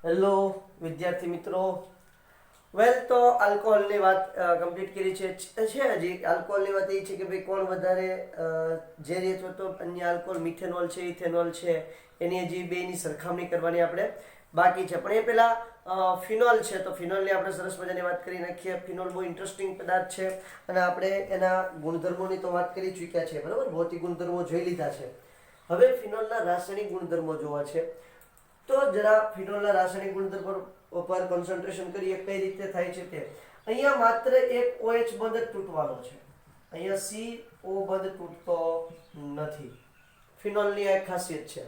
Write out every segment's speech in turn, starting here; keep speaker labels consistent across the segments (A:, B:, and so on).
A: Hello વિદ્યાર્થી મિત્રો, વેલ તો આલ્કોહોલની વાત કમ્પ્લીટ કરી છે હજી આલ્કોહોલની વાત એ છે કે ભાઈ કોણ વધારે ઝેરી અથવા તો અન્ય આલ્કોહોલ મિથેનોલ છે ઇથેનોલ છે એની હજી બેની સરખામણી કરવાની આપણે બાકી છે. પણ એ પહેલાં ફિનોલ છે તો ફિનોલની આપણે સરસ મજાની વાત કરી નાખીએ. ફિનોલ બહુ ઇન્ટરેસ્ટિંગ પદાર્થ છે અને આપણે એના ગુણધર્મોની તો વાત કરી ચૂક્યા છે, બરાબર. ભૌતિક ગુણધર્મો જોઈ લીધા છે. હવે ફિનોલના રાસાયણિક ગુણધર્મો જોવા છે તો જરા ફિનોલના રાસાયણિક ગુણધર્મો પર કોન્સન્ટ્રેશન કરીએ કઈ રીતે થાય છે તે. અહીંયા માત્ર એક OH બંધ જ તૂટવાનો છે, અહીંયા CO બંધ તૂટતો નથી. ફિનોલની એક ખાસિયત છે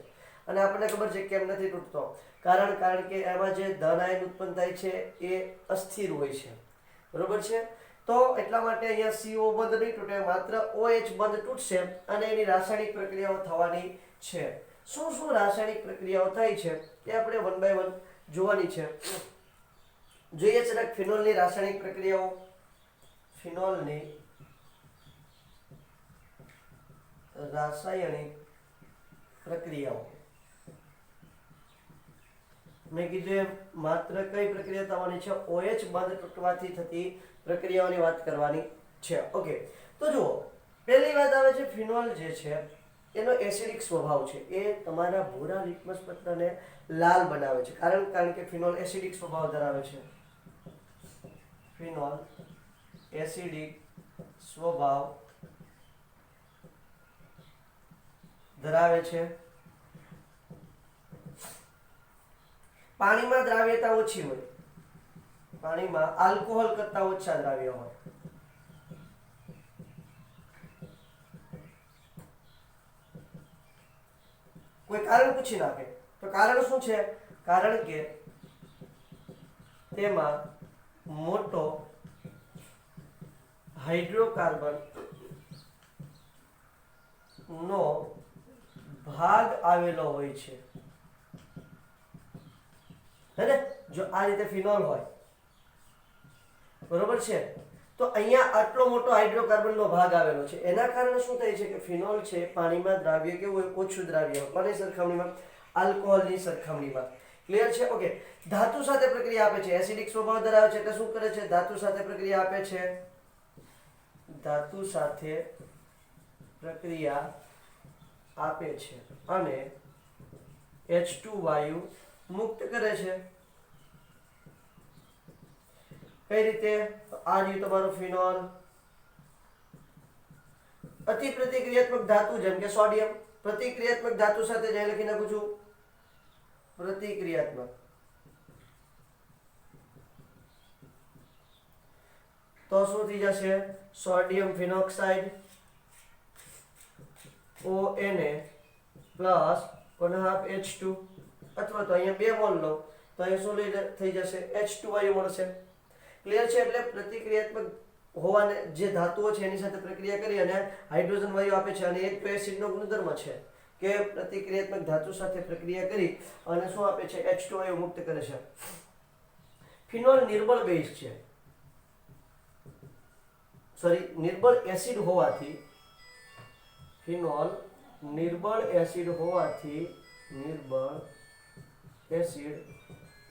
A: અને આપણને ખબર છે કેમ નથી તૂટતો. કારણ કે એમાં જે ધન આયન ઉત્પન્ન થાય છે એ અસ્થિર હોય છે, બરોબર છે. તો એટલા માટે અહીંયા CO બંધ નહીં તૂટે, માત્ર OH બંધ તૂટશે અને એની રાસાયણિક પ્રક્રિયાઓ થવાની છે. શું રાસાયણિક પ્રક્રિયાઓ થાય છે એ આપણે વન બાય વન જોવાની છે. જોઈએ જરાક ફિનોલની રાસાયણિક પ્રક્રિયાઓ. ફિનોલની રાસાયણિક પ્રક્રિયાઓ મેં કીધું એમ માત્ર કઈ પ્રક્રિયા થવાની છે? OH બંધ તૂટવાથી થતી પ્રક્રિયાઓની વાત કરવાની છે. ઓકે, તો જુઓ, પહેલી વાત આવે છે ફિનોલ જે છે એનો એસિડિક સ્વભાવ છે. એ તમારા ભૂરા લિટમસ પત્રને લાલ બનાવે છે. કારણ કે ફિનોલ એસિડિક સ્વભાવ ધરાવે છે. ફિનોલ એસિડિક સ્વભાવ ધરાવે છે. પાણીમાં દ્રાવ્યતા ઓછી હોય, પાણીમાં આલ્કોહોલ કરતા ઓછા દ્રાવ્ય હોય. કોઈ કારણ પૂછી નાખે તો કારણ શું છે? કારણ કે તેમાં મોટો હાઇડ્રોકાર્બન નો ભાગ આવેલો હોય છે. હે ને? જો આ રીતે ફિનોલ હોય, બરોબર છે, તો અહીંયા આટલો મોટો હાઇડ્રોકાર્બન નો ભાગ આવેલો છે. એના કારણે શું થાય છે કે ફિનોલ છે પાણીમાં દ્રાવ્ય કેવું હોય? ઓછું દ્રાવ્ય હોય. કોની સરખામણીમાં? આલ્કોહોલની સરખામણીમાં. ક્લિયર છે? ઓકે. ધાતુ સાથે પ્રક્રિયા આપે છે. એસિડિક સ્વભાવ ધરાવે છે એટલે શું કરે છે? ધાતુ સાથે પ્રક્રિયા આપે છે. ધાતુ સાથે પ્રક્રિયા આપે છે અને H2 વાયુ મુક્ત કરે છે. કઈ રીતે? આ રહ્યું તમારું ફિનોલ. અતિ પ્રતિક્રિયાત્મક ધાતુ જેમ કે સોડિયમ, પ્રતિક્રિયાત્મક ધાતુ સાથે જઈ લખી નાખું છું પ્રતિક્રિયાત્મક. તો શું થઈ જશે? Sodium phenoxide ONA plus 1/2 H2, અથવા તો અહીંયા 2 મોલ લો તો અહીંયા શું થઈ જશે? H2 વાયુ મળશે. ક્લિયર છે? એટલે પ્રતિક્રિયાત્મક હોવાને જે ધાતુઓ છે એની સાથે પ્રક્રિયા કરી અને હાઇડ્રોજન વાયુ આપે છે. અને એક તો એસિડનો ગુણધર્મ છે કે પ્રતિક્રિયાત્મક ધાતુ સાથે પ્રક્રિયા કરી અને શું આપે છે? H2 વાયુ મુક્ત કરે છે. ફિનોલ નિર્બળ બેઝ છે, નિર્બળ એસિડ હોવાથી, ફિનોલ નિર્બળ એસિડ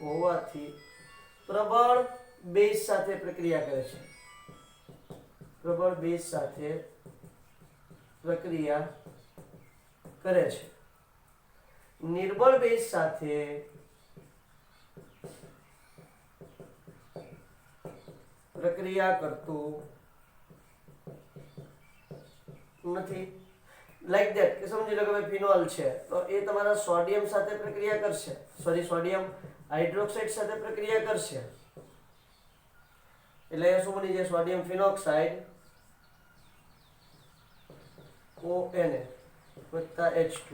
A: હોવાથી પ્રબળ બેઝ સાથે પ્રક્રિયા કરે છે. પ્રબળ બેઝ સાથે પ્રક્રિયા કરે છે. નિર્બળ બેઝ સાથે પ્રક્રિયા કરતું નથી. લાઈક ધેટ કે સમજી લો કે ભાઈ ફિનોલ છે તો એ તમારા સોડિયમ સાથે પ્રક્રિયા કરશે, સોડિયમ હાઇડ્રોક્સાઇડ સાથે પ્રક્રિયા કરશે એટલે શું બની જાય? સોડિયમ ફિનોક્સાઇડ ONA વત્તા H2.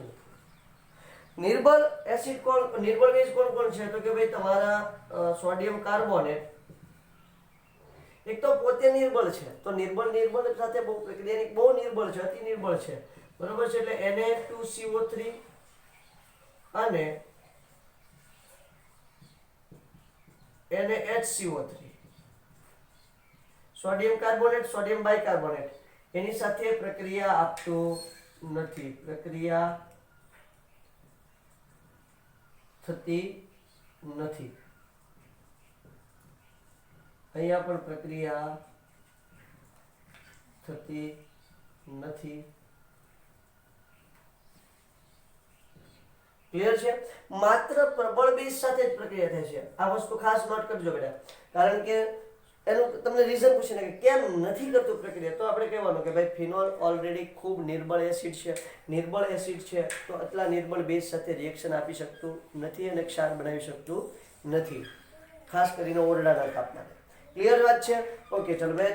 A: નિર્બળ એસિડ નિર્બળ બેઝ કોણ છે? તો કે ભાઈ તમારા સોડિયમ કાર્બોનેટ એક તો પોતે નિર્બળ છે, તો નિર્બળ સાથે બહુ પ્રક્રિયા બહુ નિર્બળ છે, અતિ નિર્બળ છે, બરોબર છે. એટલે Na2CO3 અને NaHCO3, sodium carbonate, sodium bicarbonate, એની સાથે પ્રક્રિયા આપતું નથી, પ્રક્રિયા થતી નથી. અહીંયા પણ પ્રક્રિયા થતી નથી. ક્લિયર છે? માત્ર પ્રબળ બેઝ સાથે જ પ્રક્રિયા થાય છે. આ વસ્તુ ખાસ નોટ કરજો બેટા, કારણ કે એનું તમને રીઝન પૂછીને કે કેમ નથી કરતું પ્રક્રિયા, તો આપણે કહેવાનું કે ભાઈ ફિનોલ ઓલરેડી ખૂબ નિર્બળ એસિડ છે. નિર્બળ એસિડ છે તો આટલા નિર્બળ બેઝ સાથે રિએક્શન આપી શકતું નથી અને ક્ષાર બનાવી શકતું નથી, ખાસ કરીને ઓરડાના તાપમાને. ક્લિયર વાત છે? ઓકે, ચલો મેં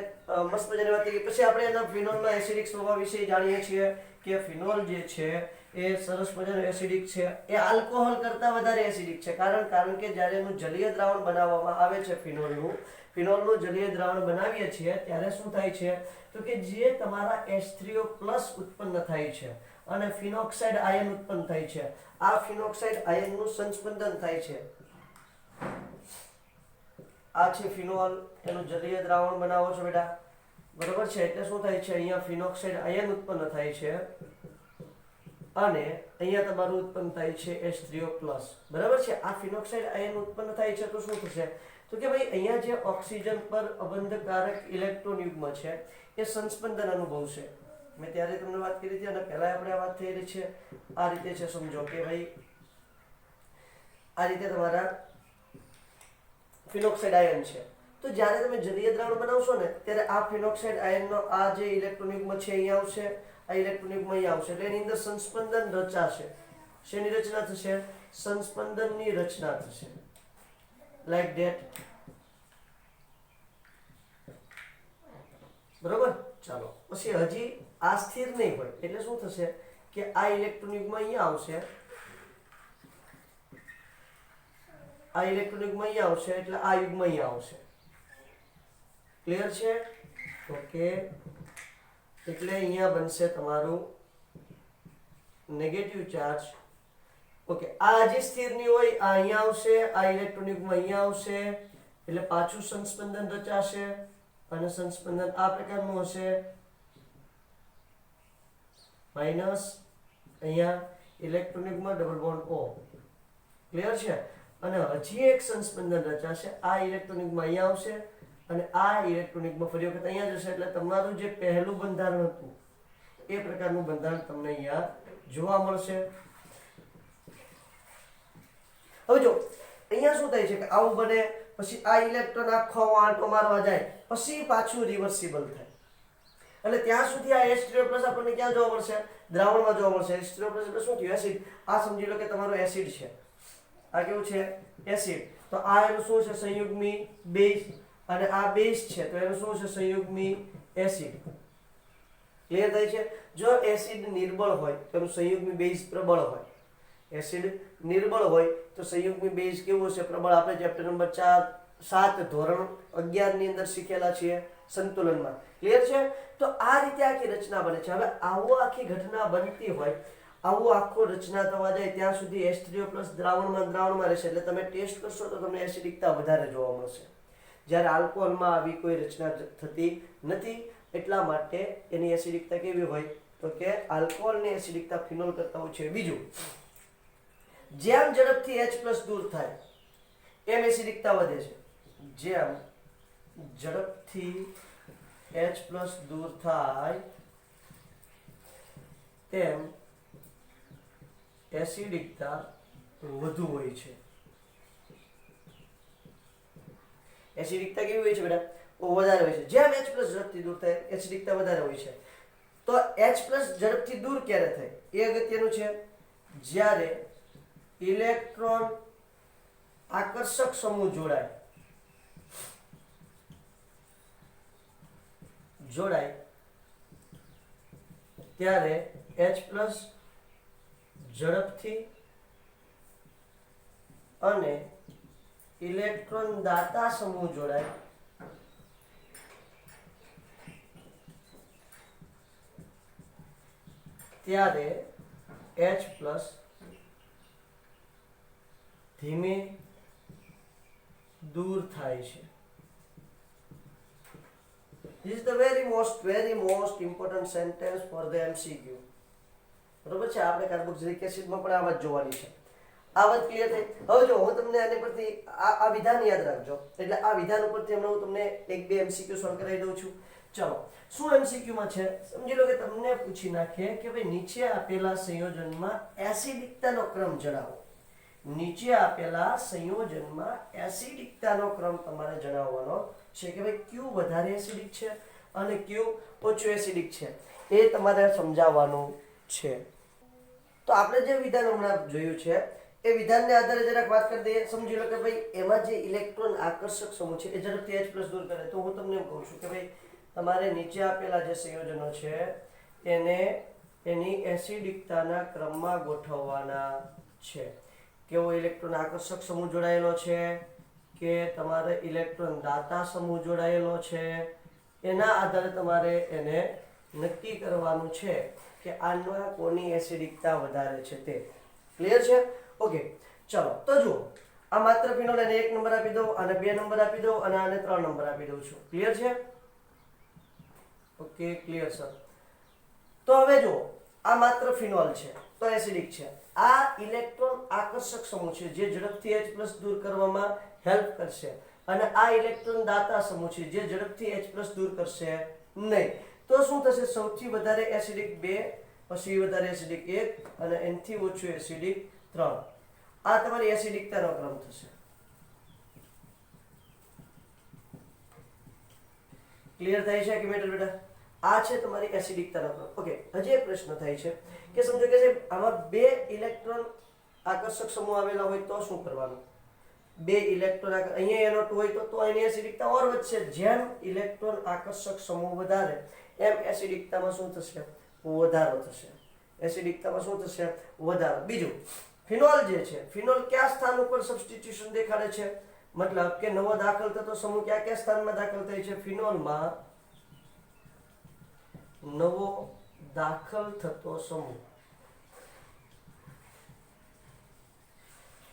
A: મસ્ત મજાની વાત કરી. પછી આપણે એના ફિનોલના એસિડિક સ્વભાવ વિશે જાણીએ છીએ કે ફિનોલ જે છે એ સરસ મજાનું એસિડિક છે. એ આલ્કોહોલ કરતાં વધારે એસિડિક છે. કારણ કે જ્યારે એનું જલીય દ્રાવણ બનાવવામાં આવે છે ફિનોલનું જલીય દ્રાવણ બનાવીએ છીએ ત્યારે શું થાય છે તો કે જે તમારા H3O+ ઉત્પન્ન થાય છે અને ફિનોક્સાઇડ આયન ઉત્પન્ન થાય છે. આ ફિનોક્સાઇડ આયનનું સંસ્પંદન થાય છે. આ છે ફિનોલ, એનું જલીય દ્રાવણ બનાવો છો બેટા, બરોબર છે? એટલે શું થાય છે, અહીંયા ફિનોક્સાઇડ આયન ઉત્પન્ન થાય છે અને અહીંયા તમારું ઉત્પન્ન થાય છે H3O+, બરાબર છે? આ ફિનોક્સાઇડ આયન ઉત્પન્ન થાય છે તો શું થશે તો કે ભાઈ અહીંયા જે ઓક્સિજન પર અબંધકારક ઇલેક્ટ્રોન યુગ્મ છે એ સંસ્પંદન અનુભવશે. મેં ત્યારે તમને વાત કરી હતી અને પહેલા આપણે આ વાત થઈ રહી છે. આ રીતે છે, સમજો કે ભાઈ આ રીતે તમારા ફિનોક્સાઇડ આયન છે. તો જ્યારે તમે જલીય દ્રાવણ બનાવશો ને ત્યારે આ ફિનોક્સાઇડ આયનનો આ જે ઇલેક્ટ્રોન યુગ્મ છે અહીંયા આવશે, આ ઇલેક્ટ્રોન યુગ્મ અહીંયા આવશે, એટલે એની અંદર સંસ્પંદન રચાશે. શેની રચના થશે? સંસ્પંદનની રચના થશે, લાઈક ધેટ. બરોબર? ચાલો, પછી હજી આ સ્થિર નહીં હોય એટલે શું થશે કે આ ઇલેક્ટ્રોન યુગ્મ અહીંયા આવશે, આ ઇલેક્ટ્રોન યુગ્મ અહીંયા આવશે એટલે આ યુગ્મ અહીંયા આવશે. ક્લિયર છે? ઓકે, એટલે અહીંયા બનશે તમારું નેગેટિવ ચાર્જ. ઓકે, આ હજી સ્થિર નહીં હોય, આ અહીંયા આવશે, આ ઇલેક્ટ્રોન યુગ્મ અહીંયા આવશે એટલે પાછું સંસ્પંદન રચાશે અને સંસ્પંદન આ પ્રકારનું હશે, માઇનસ અહીંયા ઇલેક્ટ્રોન યુગ્મ ડબલ બોન્ડ O. ક્લિયર છે? અને હજી એક સંસ્પંદન રચાશે, આ ઇલેક્ટ્રોન યુગ્મ અહીંયા આવશે અને આ ઇલેક્ટ્રોન યુગ્મ ફરી વખત અહીંયા જશે એટલે તમારું જે પહેલું બંધારણ હતું એ પ્રકારનું બંધારણ તમને અહીંયા જોવા મળશે. હવે જો અહીંયા શું થાય છે કે આવું બને, પછી આ ઇલેક્ટ્રોન આખો આંટો મારવા જાય, પછી પાછું રિવર્સિબલ થાય એટલે ત્યાં સુધી આ H3O+ આપણને ક્યાં જોવા મળશે? દ્રાવણમાં જોવા મળશે. H3O+ એટલે શું થયું? એસિડ. આ સમજી લો કે તમારો એસિડ છે, આ કેવું છે? એસિડ. તો આ એનું શું છે? સંયુગ્મી બેઝ. અને આ બેઝ છે તો એનું શું છે? સંયુગ્મી એસિડ. ક્લિયર થાય છે? જો એસિડ નિર્બળ હોય તો એનું સંયુગ્મી બેઝ પ્રબળ હોય. એસિડ નિર્બળ હોય તો સંયુગ્મી બેઝ કેવું હશે? પ્રબળ. આપણે ચેપ્ટર નંબર 7 ધોરણ 11 ની અંદર શીખેલા છીએ સંતુલનમાં. ક્લિયર છે? તો આ રીતે આખી રચના બને છે. હવે આવો આખી ઘટના બનતી હોય, આવું આખો રચના થવા જાય ત્યાં સુધી H3O+ દ્રાવણમાં રહેશે એટલે તમે ટેસ્ટ કરશો તો તમને એસિડિકતા વધારે જોવા મળશે. જ્યારે આલ્કોહોલમાં આવી કોઈ રચના થતી નથી, એટલા માટે એની એસિડિકતા કેવી હોય તો કે આલ્કોહોલની એસિડિકતા ફિનોલ કરતા હોય છે. બીજું, જેમ ઝડપથી H+ દૂર થાય એમ એસિડિકતા વધે છે. જેમ ઝડપથી H+ દૂર થાય તેમ એસિડિકતા વધુ હોય છે. એસિડિકતા કેવી હોય છે બેટા? વધારે હોય છે. જેમ H+ ઝડપથી દૂર થાય એસિડિકતા વધારે હોય છે. તો H+ ઝડપથી દૂર ક્યારે થાય એ અગત્યનું છે. જ્યારે ઇલેક્ટ્રોન આકર્ષક સમૂહ જોડાય ત્યારે H+ ઝડપથી અને ઇલેક્ટ્રોન દાતા સમૂહ જોડાય ત્યારે H+ ધીમે દૂર થાય છે. This is the very most important sentence for the MCQ. બરોબર છે? આપણે કાર્બોક્સિલિક એસિડમાં પણ આ વાત જોવાની છે. આ વાત ક્લિયર થઈ? હવે જો હું તમને આની પરથી આ વિધાન યાદ રાખજો, એટલે આ વિધાન ઉપરથી હમણાં હું તમને એક બે MCQ સોલ્વ કરાવી દઉં છું. ચલો, શું MCQ માં છે સમજી લો કે તમને પૂછી નાખે કે ભાઈ નીચે આપેલા સંયોજનમાં એસિડિકતાનો ક્રમ જણાવો. નીચે આપેલા સંયોજનમાં એસિડિકતાનો ક્રમ તમારે જણાવવાનો છે કે ભાઈ કયું વધારે એસિડિક છે અને કયું ઓછું એસિડિક છે, એ તમારે સમજાવવાનું છે. તો આપણે જે વિધાન હમણાં જોયું છે એ વિધાનને આધારે જરાક વાત કરી દઈએ. સમજી લો કે ભાઈ એમાં જે ઇલેક્ટ્રોન આકર્ષક સમૂહ છે એ ઝડપથી H+ દૂર કરે. તો હું તમને એમ કહું છું કે ભાઈ તમારે નીચે આપેલા જે સંયોજનો છે એને એની એસિડિકતાના ક્રમમાં ગોઠવવાના છે. કેવો ઇલેક્ટ્રોન આકર્ષક સમૂહ જોડાયેલો છે કે તમારે ઇલેક્ટ્રોન દાતા સમૂહ જોડાયેલો છે, એના આધારે તમારે એને નક્કી કરવાનું છે કે આમાં કોની એસિડિકતા વધારે છે તે. ક્લિયર છે? ઓકે, ચલો તો જુઓ, આ માત્ર ફિનોલ એને 1 નંબર આપી દઉં, આને 2 નંબર આપી દઉં અને આને 3 નંબર આપી દઉં છું. ક્લિયર છે? Okay, clear sir. તો હવે જુઓ, આ માત્ર ફિનોલ છે તો એસિડિક છે. આ ઇલેક્ટ્રોન આકર્ષક સમૂહ છે જે ઝડપથી H+ દૂર કરવામાં હેલ્પ કરશે, અને આ ઇલેક્ટ્રોન દાતા સમૂહ છે જે ઝડપથી H+ દૂર કરશે નહીં. તો શું થશે? સૌથી વધારે એસિડિક 2, પછી વધારે એસિડિક 1 અને એનાથી ઓછું એસિડિક 3. આ તમારી એસિડિકતાનો ક્રમ થશે. ક્લિયર થાય છે કે મેટર બેટા? આ છે તમારી એસિડિકતાનો ક્રમ. ઓકે, હજી એક પ્રશ્ન થાય છે કે સમજો કે આમાં 2 ઇલેક્ટ્રોન આકર્ષક સમૂહ આવેલા હોય તો શું કરવાનું? 2 ઇલેક્ટ્રોન અહીંયા N2 હોય તો એની એસિડિકતા ઓર વધશે. જેમ ઇલેક્ટ્રોન આકર્ષક સમૂહ વધારે એમ એસિડિકતામાં શું થશે? વધારો થશે. એસિડિકતામાં શું થશે? વધારો. બીજું, ફિનોલ જે છે, ફિનોલ કયા સ્થાન ઉપર સબસ્ટિટ્યુશન દેખાડે છે? મતલબ કે નવો દાખલ થતો સમૂહ કયા સ્થાનમાં દાખલ થાય છે? ફિનોલમાં નવો દાખલ થતો સમૂહ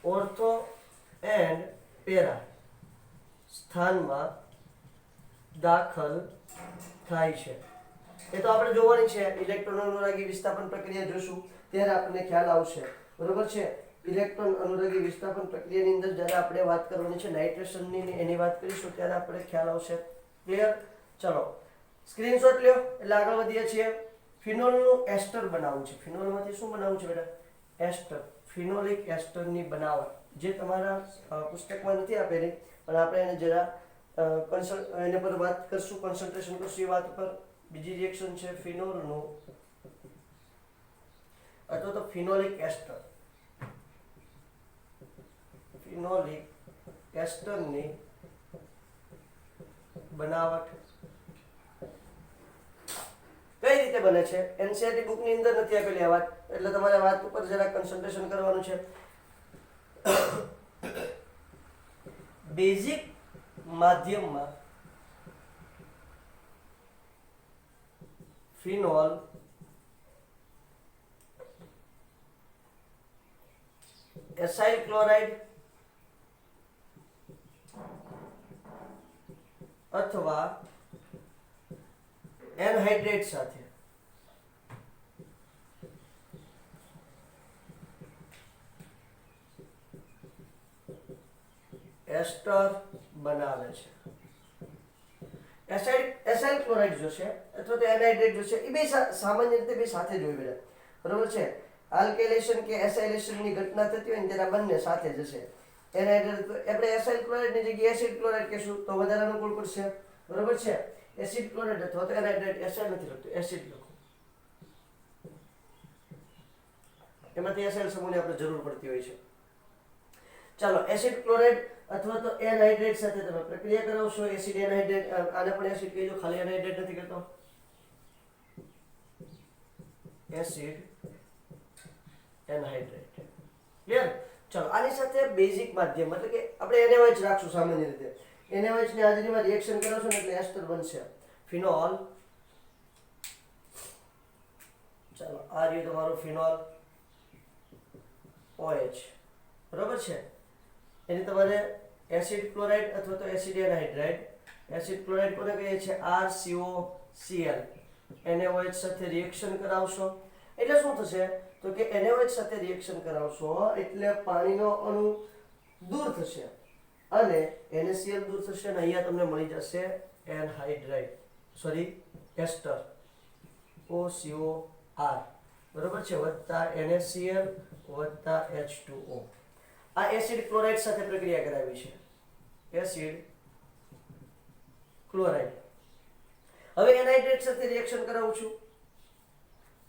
A: ઓર્થો એન્ડ પેરા સ્થાનમાં દાખલ થાય છે. એ તો આપણે જોવાની છે. ઇલેક્ટ્રોન અનુરાગી વિસ્થાપન પ્રક્રિયા જોશું ત્યારે આપણને ખ્યાલ આવશે. બરોબર છે? ઇલેક્ટ્રોન અનુરાગી વિસ્થાપન પ્રક્રિયાની અંદર જ્યારે આપણે વાત કરવાની છે નાઇટ્રેશનની, એની વાત કરીશું ત્યારે આપણે ખ્યાલ આવશે. ક્લિયર? ચલો, સ્ક્રીનશોટ લ્યો એટલે આગળ વધીએ છીએ. ફિનોલનું એસ્ટર બનાવવું છે. ફિનોલમાંથી શું બનાવવું છે બેટા? એસ્ટર. ફિનોલિક એસ્ટરની બનાવટ જે તમારા પુસ્તકમાં નથી આપેલી, પણ આપણે એને જરા એને પર વાત કરશું, કોન્સન્ટ્રેશન કરશું એ વાત પર. બીજી રિએક્શન છે ફિનોલનું અથવા તો ફિનોલિક એસ્ટર. ફિનોલિક એસ્ટરની બનાવટ કઈ રીતે બને છે? એનસીઈઆરટી બુકની અંદર નથી આપેલી આ વાત, એટલે તમારે વાત ઉપર જરા કોન્સન્ટ્રેશન કરવાનું છે. બેઝિક માધ્યમમાં ફિનોલ એસાઇલ ક્લોરાઇડ અથવા એનહાઇડ્રેટ સાથે એસ્ટર બનાવે છે. એસાઇલ ક્લોરાઇડ જોશે અથવા તો એનહાઇડ્રેટ જોશે, એ બે સામાન્ય રીતે બે સાથે જ હોય બેટા. બરોબર છે? આલ્કેલેશન કે એસાઇલેશનની ઘટના થતી હોય ને તેના બંને સાથે જશે. એનહાઇડ્રેટ આપણે એસાઇલ ક્લોરાઇડની જગ્યાએ એસિડ ક્લોરાઇડ કહેશું તો વધારે અનુકૂળ પડશે. બરોબર છે? એસિડ ક્લોરાઇડ અથવા તો એનહાઇડ્રેટ, એસાઇલ નથી લખતું, એસિડ લખો. એમાંથી એસાઇલ સમૂહની આપણે જરૂર પડતી હોય છે. ચાલો, એસિડ ક્લોરાઇડ અથવા તો એનહાઇડ્રેટ સાથે તમે પ્રક્રિયા કરાવશો. એસિડ એનહાઇડ્રેટ, આને પણ એસિડ કહેજો, ખાલી એનહાઇડ્રેટ નથી કરતો. Acid anhydrate. ક્લિયર? ચાલો, આની સાથે બેઝિક માધ્યમ એટલે કે આપણે NaOH રાખશું સામાન્ય રીતે. NaOH ની હાજરીમાં રિએક્શન કરાવશો ને એટલે એસ્ટર બનશે. ફિનોલ. ચાલો, આ રહ્યું તમારું ફિનોલ OH. બરોબર છે? એની તમારે એસિડ ક્લોરાઇડ અથવા તો એસિડ એનહાઇડ્રાઇડ. એસિડ ક્લોરાઇડ કોને કહીએ છીએ? RCOCl. NaOH સાથે રિએક્શન કરાવશો એટલે શું થશે? તો કે NaOH સાથે રિએક્શન કરાવશો એટલે પાણીનો અણુ દૂર થશે અને NaCl દૂર થશે અને અહીંયા તમને મળી જશે એનહાઇડ્રાઇડ સોરી એસ્ટર OCOR બરોબર છે વત્તા NaCl વત્તા H2O આ એસિડ ક્લોરાઇડ સાથે પ્રક્રિયા કરાવી છે એસિડ ક્લોરાઇડ હવે એનહાઇડ્રેટ સાથે રિએક્શન કરાવું છું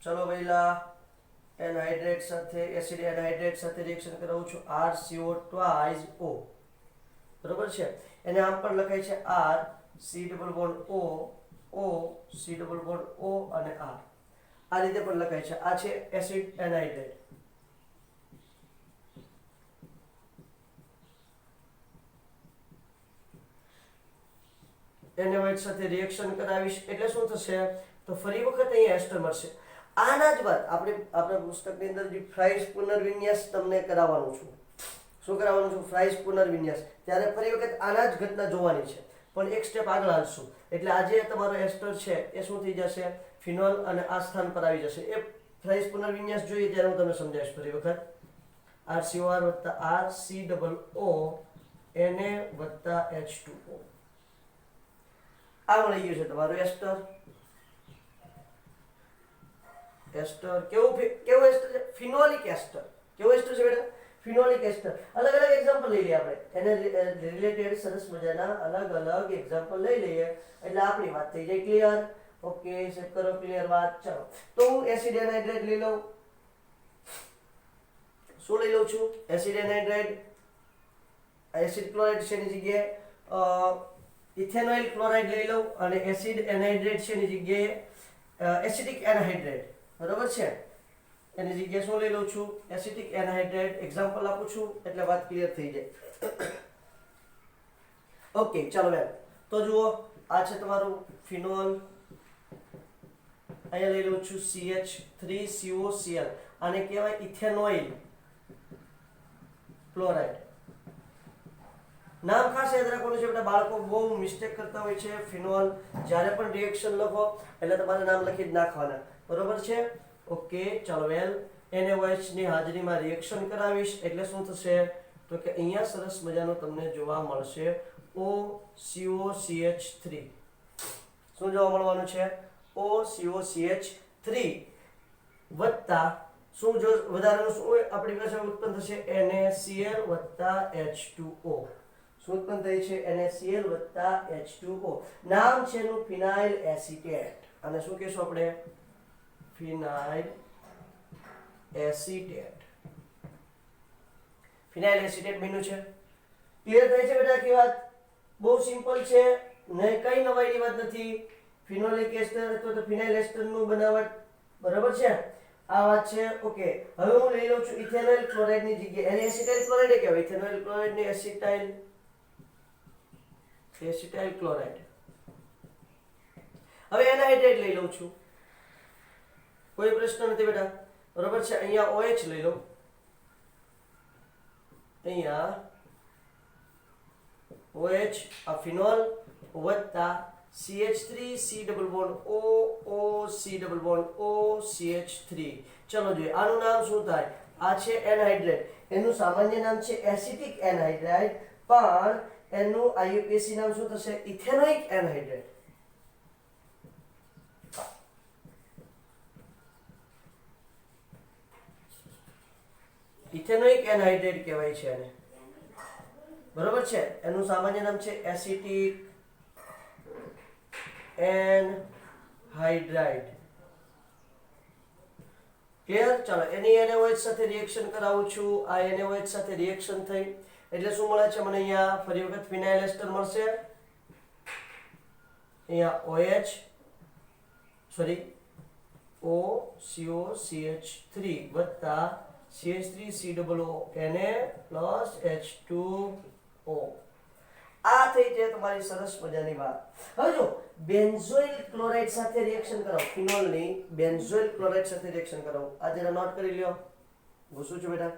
A: ચલો પહેલા એનહાઇડ્રેટ સાથે એસિડ એનહાઇડ્રેટ સાથે રિએક્શન કરાવું છું RCO twice O બરોબર છે એને આમ પણ લખાય છે R C double bond O O C double bond O અને R આ રીતે પણ લખાય છે આ છે એસિડ એનહાઇડ્રેટ NaOH સાથે રિએક્શન કરાવીશ એટલે શું થશે તો ફરી વખત અહીંયા એસ્ટર મળશે આના જ બાદ આપણા પુસ્તકની અંદર જે ફ્રાઇસ પુનર્વિન્યાસ તમને કરાવવાનું છું શું કરાવવાનું છું ફ્રાઇસ પુનર્વિન્યાસ ત્યારે ફરી વખત આના જ ઘટના જોવાની છે પણ એક સ્ટેપ આગળ હાલશું એટલે આજે તમારો એસ્ટર છે એ શું થઈ જશે ફિનોલ અને આ સ્થાન પર આવી જશે એ ફ્રાઇસ પુનર્વિન્યાસ જોઈએ ત્યારે હું તમને સમજાવીશ ફરી વખત RCOR વત્તા R C double O Na વત્તા H2O આ મળી ગયું છે તમારું એસ્ટર કેવું એસ્ટર છે ફિનોલિક એસ્ટર કેવું એસ્ટર છે બેટા ફિનોલિક એસ્ટર અલગ અલગ એક્ઝામ્પલ લઈ લઈએ આપણે એને રિલેટેડ સરસ મજાના અલગ અલગ એક્ઝામ્પલ લઈ લઈએ એટલે આપણી વાત થઈ જાય ક્લિયર ઓકે સેવ કરો ક્લિયર વાત ચાલો તો હું એસિડ એનહાઇડ્રેટ લઈ લઉં શું લઈ લઉં છું એસિડ એનહાઇડ્રેટ એસિડ ક્લોરાઇડ છે એની જગ્યાએ ઇથેનોઇલ ક્લોરાઇડ લઈ લઉં અને એસિડ એનહાઇડ્રેટ છે એની જગ્યાએ એસિટિક એનહાઇડ્રેટ બરોબર છે એની જગ્યાએ શું લઈ લઉં છું એસિટિક એનહાઇડ્રેટ એક્ઝામ્પલ આપું છું એટલે વાત ક્લિયર થઈ જાય ઓકે ચાલો બેન તો જુઓ આ છે તમારું ફિનોલ અહીંયા લઈ લઉં છું CH3COCl આને કહેવાય ઇથેનોઇલ ક્લોરાઇડ નામ ખાસ યાદ રાખવાનું છે બેટા બાળકો બહુ મિસ્ટેક કરતા હોય છે ફિનોલ જ્યારે પણ રિએક્શન લખો એટલે તમારે નામ લખી જ નાખવાના બરોબર છે ઓકે ચાલો વેલ NaOH ની હાજરીમાં રિએક્શન કરાવીશ એટલે શું થશે તો કે અહીંયા સરસ મજાનું તમને જોવા મળશે OCOCH3 શું જોવા મળવાનું છે OCOCH3 વત્તા શું જો વધારાનું શું આપણી પાસે ઉત્પન્ન થશે NaCl વત્તા H2O શું ઉત્પન્ન થઈ છે NaCl વત્તા H2O નામ છે એનું ફિનાઇલ એસિટેટ અને શું કહેશું આપણે ફિનાઇલ એસિટેટ બન્યું છે ક્લિયર થાય છે બેટા આખી વાત બહુ સિમ્પલ છે ને કઈ નવાઈની વાત નથી ફિનોલિક એસ્ટર અથવા તો ફિનાઇલ એસ્ટરનું બનાવટ બરાબર છે આ વાત છે ઓકે હવે હું લઈ લઉં છું ઇથેનોઇલ ક્લોરાઇડ ની જગ્યાએ એને એસિટાઇલ ક્લોરાઇડ કહેવાય ઇથેનોઇલ ક્લોરાઇડ ને એસિટાઇલ ક્લોરાઇડ હવે એનહાઇડ્રેટ લઈ લઉં છું કોઈ પ્રશ્ન નથી બેટા બરોબર છે અહીંયા OH લઈ લો અહીંયા OH આ ફિનોલ વત્તા CH3 C double bond O O C double bond O CH3 ચલો જોઈએ આનું નામ શું થાય આ છે એનહાઇડ્રેટ એનું સામાન્ય નામ છે એસિટિક એનહાઇડ્રાઇડ પણ એનું IUPAC નામ શું થશે ઇથેનોઇક એનહાઇડ્રેટ ઇથેનોઇક એનહાઇડ્રેટ કહેવાય છે એને બરોબર છે એનું સામાન્ય નામ છે એસિટિક એનહાઇડ્રાઇડ ક્લિયર ચાલો એની NaOH સાથે રિએક્શન કરાવું છું આ NaOH સાથે રિએક્શન થઈ એટલે શું મળે છે મને અહીંયા ફરી વખત ફિનાઇલ એસ્ટર મળશે અહીંયા OH સોરી OCOCH3 વત્તા CH3COO Na પ્લસ H2O આ થઈ છે તમારી સરસ મજાની વાત હવે જો બેન્ઝોઇલ ક્લોરાઇડ સાથે રિએક્શન કરાવો ફિનોલની બેન્ઝોઇલ ક્લોરાઇડ સાથે રિએક્શન કરાવો આ જરા નોટ કરી લ્યો ઘૂસું છું બેટા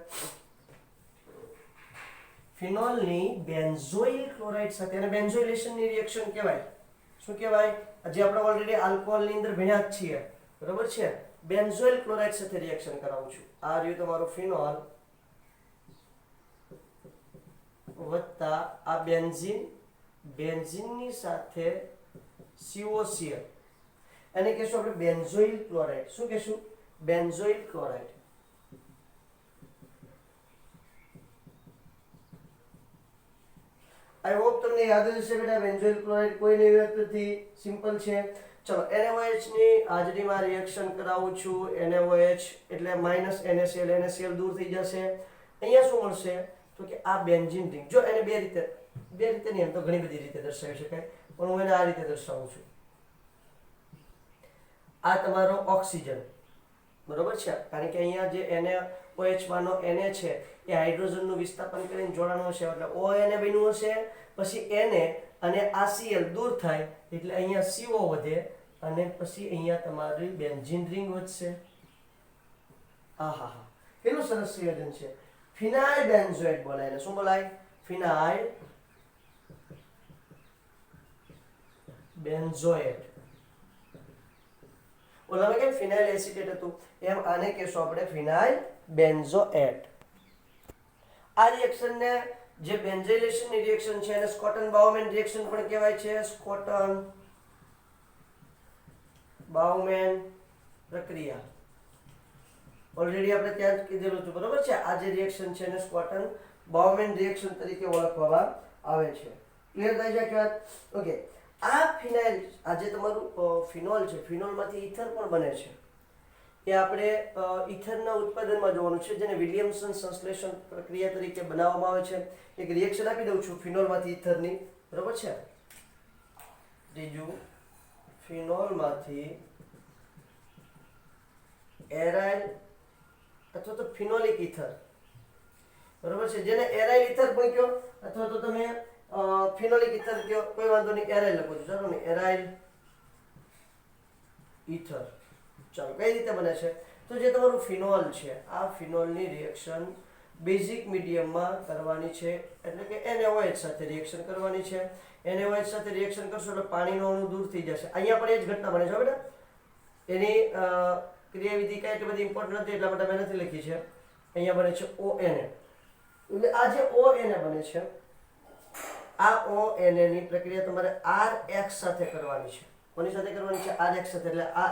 A: ફિનોલની બેન્ઝોઇલ ક્લોરાઇડ સાથે અને બેન્ઝોઇલેશનની રિએક્શન કહેવાય શું કહેવાય જે આપણે ઓલરેડી આલ્કોહોલની અંદર ભણ્યા જ છીએ બરોબર છે બેન્ઝોઇલ ક્લોરાઇડ સાથે રિએક્શન કરાવું છું. આ રહ્યું તમારું ફિનોલ વત્તા આ બેન્ઝીનની સાથે COCl, એને કહેશું આપણે બેન્ઝોઇલ ક્લોરાઇડ. શું કહેશું? Benzoyl chloride. આઈ હોપ તમને યાદ જ હશે બેટા. બેન્ઝોઇલ ક્લોરાઇડ કોઈ નવી વાત નથી, સિમ્પલ છે. ચલો NaOH ની હાજરીમાં રિએક્શન કરાવું છું. NaOH એટલે -NaCl, NaCl દૂર થઈ જશે. અહીંયા શું મળશે તો કે આ બેન્ઝીન રિંગ. જો એને બે રીતે નહીં, એમ તો ઘણી બધી રીતે દર્શાવી શકાય, પણ હું એને આ રીતે દર્શાવું છું. આ તમારો ઓક્સિજન, બરોબર છે, કારણ કે અહીંયા જે NaOH માંનો Na છે એ હાઇડ્રોજનનું વિસ્થાપન કરીને જોડાણું હશે, એટલે ONA બન્યું હશે. પછી Na અને આ Cl દૂર થાય એટલે અહીંયા CO વધે અને પછી અહીંયા તમારી બેન્ઝીન રિંગ વધશે. આહા, કેટલું સરસ સંયોજન છે. ફિનાઇલ બેન્ઝોઇડ બોલાય ને શું બોલાય? ફિનાઇલ બેન્ઝોઇડ. ઓલામાં કેમ ફિનાઇલ એસિટેટ હતું, એમ આને કહેશું આપણે ફિનાઇલ બેન્ઝોએટ. આ રિએક્શનને જે બેન્ઝાઇલેશનની રિએક્શન છે એને સ્કોટન બાઉમેન રિએક્શન પણ કહેવાય છે. સ્કોટન બાઉમેન પ્રક્રિયા ઓલરેડી આપણે ત્યાં જ કીધેલું હતું, બરોબર છે. આ જે રિએક્શન છે એને સ્કોટન બાઉમેન રિએક્શન તરીકે ઓળખવામાં આવે છે. ક્લિયર થાય છે કે વાત? ઓકે. આ ફિનાઇલ, આ જે તમારું ફિનોલ છે, ફિનોલમાંથી ઇથર પણ બને છે. એ આપણે ઇથરના ઉત્પાદનમાં જોવાનું છે, જેને વિલિયમસન સંશ્લેષણ પ્રક્રિયા તરીકે બનાવવામાં આવે છે. એક રિએક્શન આપી દઉં છું ફિનોલમાંથી ઇથરની, બરોબર છે. ત્રીજું, ફિનોલમાંથી એરાઇલ અથવા તો ફિનોલિક ઇથર, બરોબર છે, જેને એરાઇલ ઇથર પણ કહો અથવા તો તમે ફિનોલિક ઇથર કહો, કોઈ વાંધો નહીં. એરાઇલ લખો છો, ચાલો ને, એરાઇલ ઇથર. ચાલો, કઈ રીતે બને છે તો જે તમારું ફિનોલ છે, આ ફિનોલની રિએક્શન બેઝિક મીડિયમમાં કરવાની છે, એટલે કે NaOH સાથે રિએક્શન કરવાની છે. NaOH સાથે રિએક્શન કરશો એટલે પાણીનો અણુ દૂર થઈ જશે. અહીંયા પણ એ જ ઘટના બને છે બેટા. એની ક્રિયાવિધિ કાંઈ એટલી બધી ઇમ્પોર્ટન્ટ નથી, એટલા માટે મેં નથી લખી છે. અહીંયા બને છે ONA. એટલે આ જે ONA બને છે, આ ONA ની પ્રક્રિયા તમારે RX સાથે કરવાની છે. કોની સાથે કરવાની છે? RX સાથે. એટલે આ